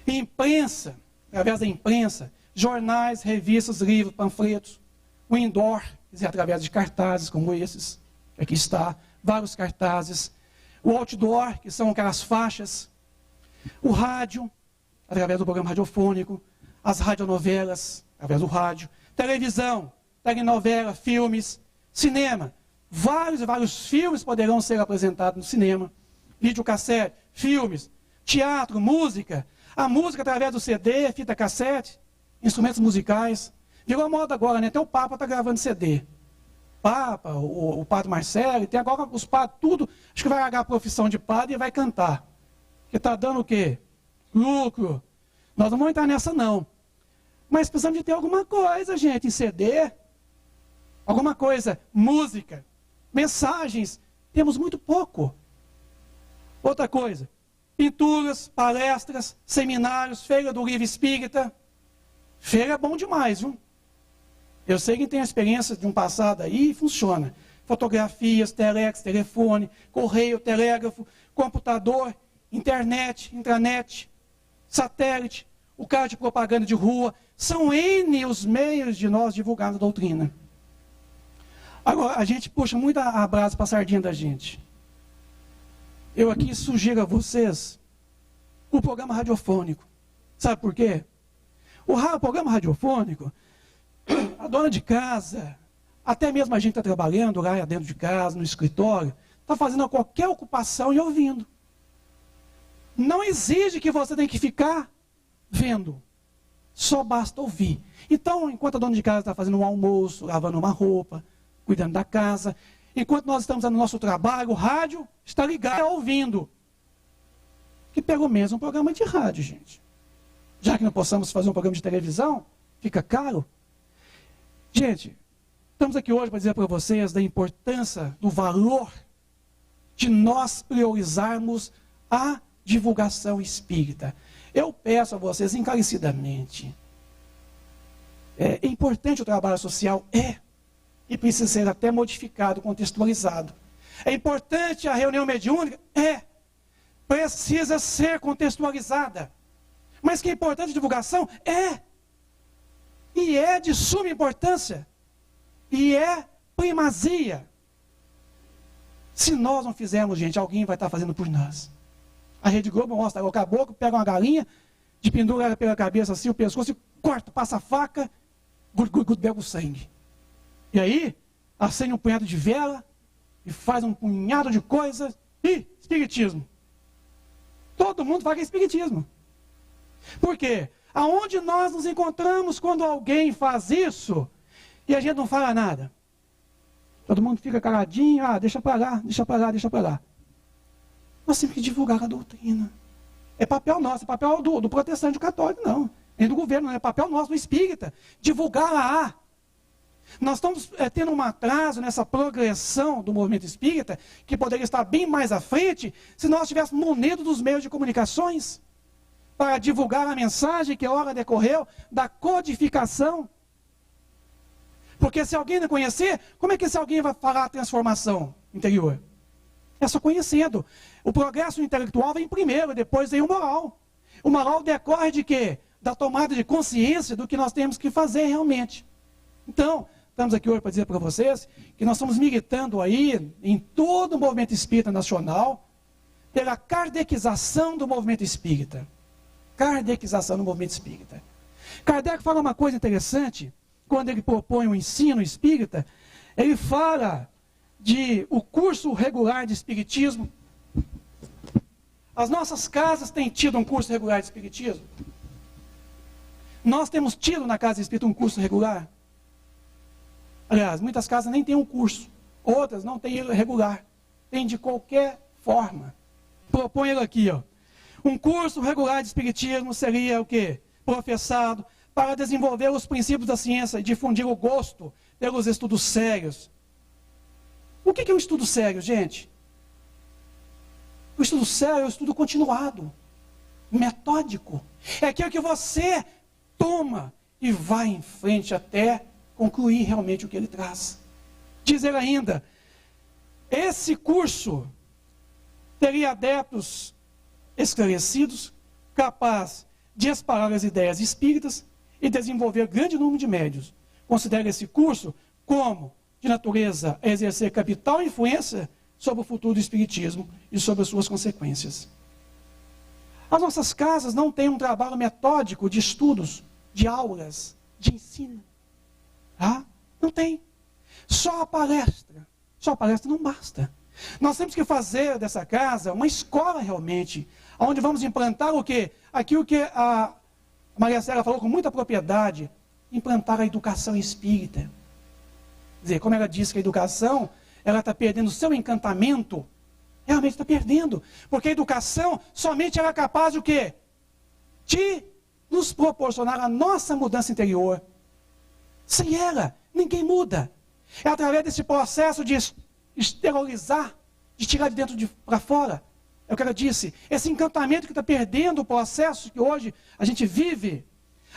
imprensa, através da imprensa, jornais, revistas, livros, panfletos, o indoor, quer dizer, através de cartazes como esses, que aqui está, vários cartazes, o outdoor, que são aquelas faixas, o rádio, através do programa radiofônico, as radionovelas, através do rádio, televisão, telenovela, filmes, cinema. Vários e vários filmes poderão ser apresentados no cinema. Videocassete, filmes, teatro, música. A música através do CD, fita cassete, instrumentos musicais. Virou moda agora, né? Até o Papa está gravando CD. Papa, o Padre Marcelo, tem agora os padres, tudo. Acho que vai largar a profissão de padre e vai cantar. Que está dando o quê? Lucro. Nós não vamos entrar nessa não. Mas precisamos de ter alguma coisa, gente, em CD. Alguma coisa, música, mensagens. Temos muito pouco. Outra coisa, pinturas, palestras, seminários, feira do livro espírita. Feira é bom demais, viu? Eu sei que tem a experiência de um passado aí e funciona. Fotografias, telex, telefone, correio, telégrafo, computador, internet, intranet, satélite, o carro de propaganda de rua. São N os meios de nós divulgarmos a doutrina. Agora, a gente puxa muito a brasa para a sardinha da gente. Eu aqui sugiro a vocês o programa radiofônico. Sabe por quê? O programa radiofônico, a dona de casa, até mesmo a gente está trabalhando lá dentro de casa, no escritório, está fazendo qualquer ocupação e ouvindo. Não exige que você tenha que ficar vendo. Só basta ouvir. Então, enquanto a dona de casa está fazendo um almoço, lavando uma roupa, cuidando da casa, enquanto nós estamos no nosso trabalho, o rádio está ligado, ouvindo. Que pelo menos um programa de rádio, gente. Já que não possamos fazer um programa de televisão, fica caro. Gente, estamos aqui hoje para dizer para vocês da importância, do valor de nós priorizarmos a divulgação espírita. Eu peço a vocês encarecidamente. É importante o trabalho social? E precisa ser até modificado, contextualizado. É importante a reunião mediúnica? Precisa ser contextualizada. Mas que é importante a divulgação? E é de suma importância. E é primazia. Se nós não fizermos, gente, alguém vai estar fazendo por nós. A Rede Globo mostra o caboclo, pega uma galinha, de pendura ela pela cabeça assim, o pescoço, e corta, passa a faca, bebe o sangue. E aí, acende um punhado de vela, e faz um punhado de coisas, e espiritismo. Todo mundo fala que é espiritismo. Por quê? Aonde nós nos encontramos quando alguém faz isso, e a gente não fala nada? Todo mundo fica caladinho, deixa para lá, deixa para lá, deixa para lá. Nós temos que divulgar a doutrina. É papel nosso, é papel do protestante, do católico, não. Nem do governo, não é papel nosso, do espírita. Divulgar. Nós estamos tendo um atraso nessa progressão do movimento espírita, que poderia estar bem mais à frente, se nós tivéssemos munido dos meios de comunicações, para divulgar a mensagem que a hora decorreu da codificação. Porque se alguém não conhecer, como é que esse alguém vai falar a transformação interior? É só conhecendo. O progresso intelectual vem primeiro, depois vem o moral. O moral decorre de quê? Da tomada de consciência do que nós temos que fazer realmente. Então, estamos aqui hoje para dizer para vocês que nós estamos militando aí em todo o movimento espírita nacional pela kardekização do movimento espírita. Kardekização do movimento espírita. Kardec fala uma coisa interessante, quando ele propõe o ensino espírita, ele fala de o curso regular de espiritismo. As nossas casas têm tido um curso regular de espiritismo? Nós temos tido na casa espírita um curso regular? Aliás, muitas casas nem têm um curso, outras não têm regular, tem de qualquer forma. Propõe ele aqui, um curso regular de espiritismo seria o quê? Professado para desenvolver os princípios da ciência e difundir o gosto pelos estudos sérios. O que é um estudo sério, gente? O estudo sério é o estudo continuado, metódico. É aquilo que você toma e vai em frente até concluir realmente o que ele traz. Diz ele ainda, esse curso teria adeptos esclarecidos, capaz de espalhar as ideias espíritas e desenvolver grande número de médios. Considera esse curso como de natureza a exercer capital influência sobre o futuro do espiritismo e sobre as suas consequências. As nossas casas não têm um trabalho metódico de estudos, de aulas, de ensino. Não tem. Só a palestra não basta. Nós temos que fazer dessa casa uma escola realmente, onde vamos implantar o quê? Aquilo que a Maria Célia falou com muita propriedade, implantar a educação espírita. Quer dizer, como ela disse que a educação, ela está perdendo o seu encantamento, realmente está perdendo. Porque a educação, somente ela é capaz de o quê? De nos proporcionar a nossa mudança interior. Sem ela, ninguém muda. É através desse processo de esterilizar, de tirar de dentro para fora. É o que ela disse. Esse encantamento que está perdendo o processo que hoje a gente vive.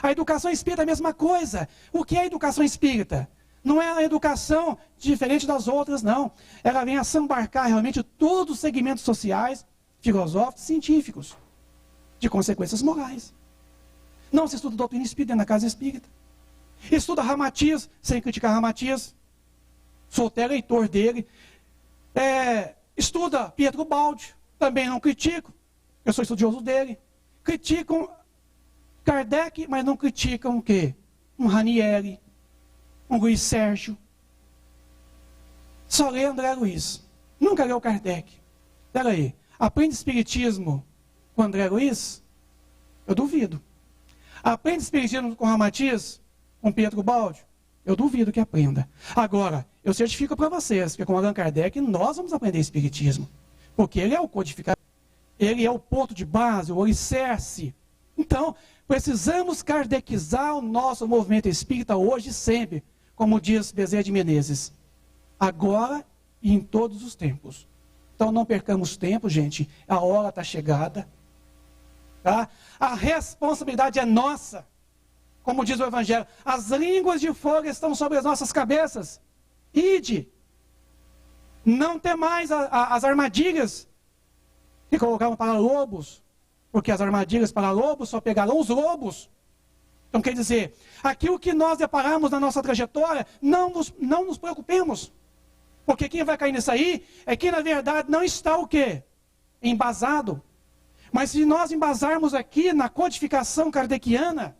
A educação espírita é a mesma coisa. O que é a educação espírita? Não é a educação diferente das outras, não. Ela vem a sambarcar realmente todos os segmentos sociais, filosóficos, científicos, de consequências morais. Não se estuda doutrina espírita na casa espírita. Estuda Ramatiz, sem criticar Ramatiz. sou até leitor dele. Estuda Pietro Baldi, também não critico, eu sou estudioso dele. Criticam Kardec, mas não criticam o quê? Um Ranieri, um Luiz Sérgio. Só lê André Luiz. Nunca leu Kardec. Espera aí, aprende Espiritismo com André Luiz? Eu duvido. Aprende Espiritismo com Ramatiz, com Pietro Baldi? Eu duvido que aprenda. Agora, eu certifico para vocês que com Allan Kardec nós vamos aprender Espiritismo. Porque ele é o codificador, ele é o ponto de base, o alicerce. Então, precisamos kardecizar o nosso movimento espírita hoje e sempre, como diz Bezerra de Menezes. Agora e em todos os tempos. Então não percamos tempo, gente. A hora está chegada. Tá? A responsabilidade é nossa. Como diz o Evangelho, as línguas de fogo estão sobre as nossas cabeças. Ide. Não tem mais as armadilhas que colocavam para lobos. Porque as armadilhas para lobos só pegarão os lobos. Então quer dizer, aquilo que nós deparamos na nossa trajetória, não nos preocupemos. Porque quem vai cair nisso aí é quem na verdade não está o quê? Embasado. Mas se nós embasarmos aqui na codificação kardeciana,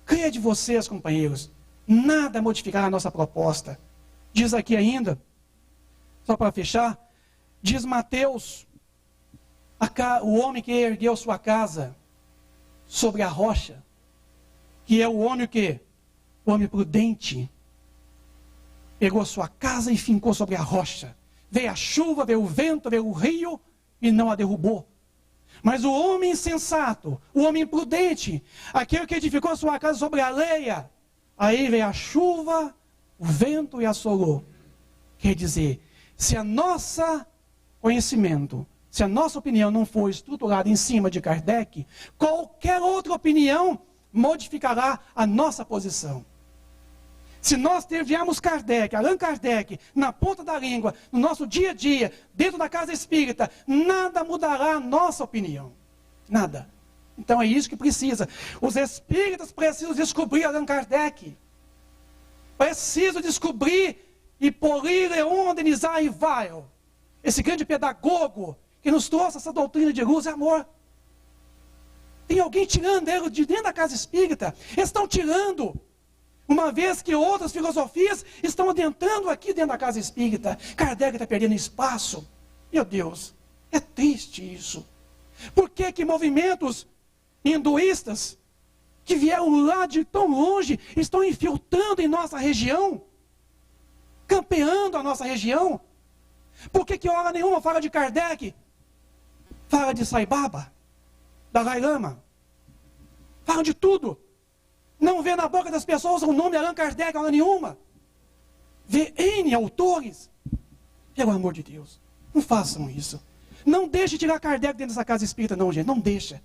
creia de vocês, companheiros, nada modificará a nossa proposta. Diz aqui ainda, só para fechar, diz Mateus, o homem que ergueu sua casa sobre a rocha, que é o homem o quê? O homem prudente. Pegou sua casa e fincou sobre a rocha. Veio a chuva, veio o vento, veio o rio e não a derrubou. Mas o homem insensato, o homem imprudente, aquele que edificou sua casa sobre a areia, aí veio a chuva, o vento e assolou. Quer dizer, se a nossa conhecimento, se a nossa opinião não for estruturada em cima de Kardec, qualquer outra opinião modificará a nossa posição. Se nós tivermos Kardec, Allan Kardec, na ponta da língua, no nosso dia a dia, dentro da casa espírita, nada mudará a nossa opinião. Nada. Então é isso que precisa. Os espíritas precisam descobrir Allan Kardec. Precisam descobrir e polir Leon Denis Rivail, esse grande pedagogo que nos trouxe essa doutrina de luz e amor. Tem alguém tirando ele de dentro da casa espírita. Estão tirando. Uma vez que outras filosofias estão adentrando aqui dentro da casa espírita. Kardec está perdendo espaço. Meu Deus, é triste isso. Por que movimentos hinduístas, que vieram lá de tão longe, estão infiltrando em nossa região? Campeando a nossa região? Por que hora nenhuma fala de Kardec? Fala de Sai Baba, Dalai Lama. Fala de tudo. Não vê na boca das pessoas o nome Allan Kardec, hora nenhuma. Vê N autores. Pelo amor de Deus, não façam isso. Não deixe tirar Kardec dentro dessa casa espírita, não, gente. Não deixa.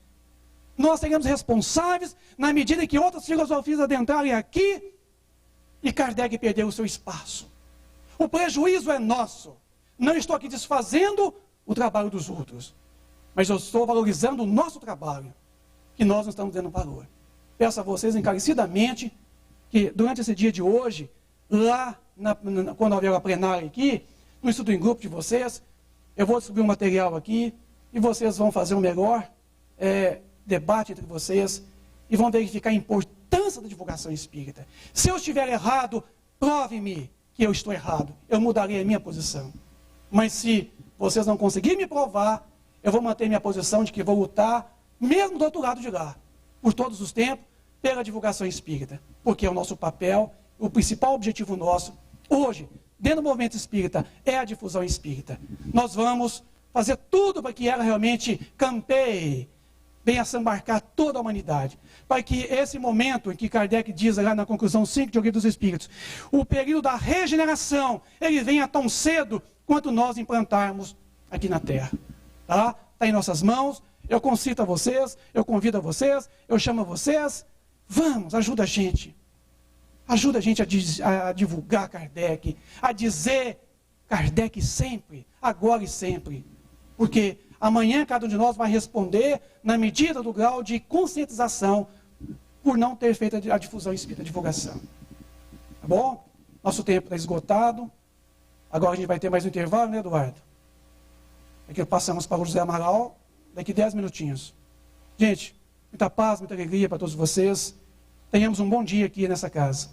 Nós seremos responsáveis na medida em que outras filosofias adentrarem aqui e Kardec perdeu o seu espaço. O prejuízo é nosso. Não estou aqui desfazendo o trabalho dos outros, mas eu estou valorizando o nosso trabalho, que nós não estamos dando valor. Peço a vocês encarecidamente que durante esse dia de hoje, lá, quando houver a plenária aqui, no estudo em grupo de vocês, eu vou distribuir um material aqui e vocês vão fazer um melhor debate entre vocês e vão verificar a importância da divulgação espírita. Se eu estiver errado, prove-me que eu estou errado. Eu mudarei a minha posição. Mas se vocês não conseguirem me provar, eu vou manter minha posição de que vou lutar, mesmo do outro lado de lá, por todos os tempos, pela divulgação espírita. Porque é o nosso papel, o principal objetivo nosso, hoje, dentro do movimento espírita, é a difusão espírita. Nós vamos fazer tudo para que ela realmente campeie, venha a sambarcar toda a humanidade. Para que esse momento em que Kardec diz lá na conclusão 5 de O Livro dos Espíritos, o período da regeneração, ele venha tão cedo quanto nós implantarmos aqui na Terra. Tá? Está em nossas mãos. Eu concito a vocês, eu convido a vocês, eu chamo a vocês. Vamos, ajuda a gente. Ajuda a gente a divulgar Kardec, a dizer Kardec sempre, agora e sempre. Porque amanhã cada um de nós vai responder na medida do grau de conscientização por não ter feito a difusão espírita, a divulgação. Tá bom? Nosso tempo está esgotado. Agora a gente vai ter mais um intervalo, né, Eduardo? Aqui passamos para o José Amaral, daqui 10 minutinhos. Gente, muita paz, muita alegria para todos vocês. Tenhamos um bom dia aqui nessa casa.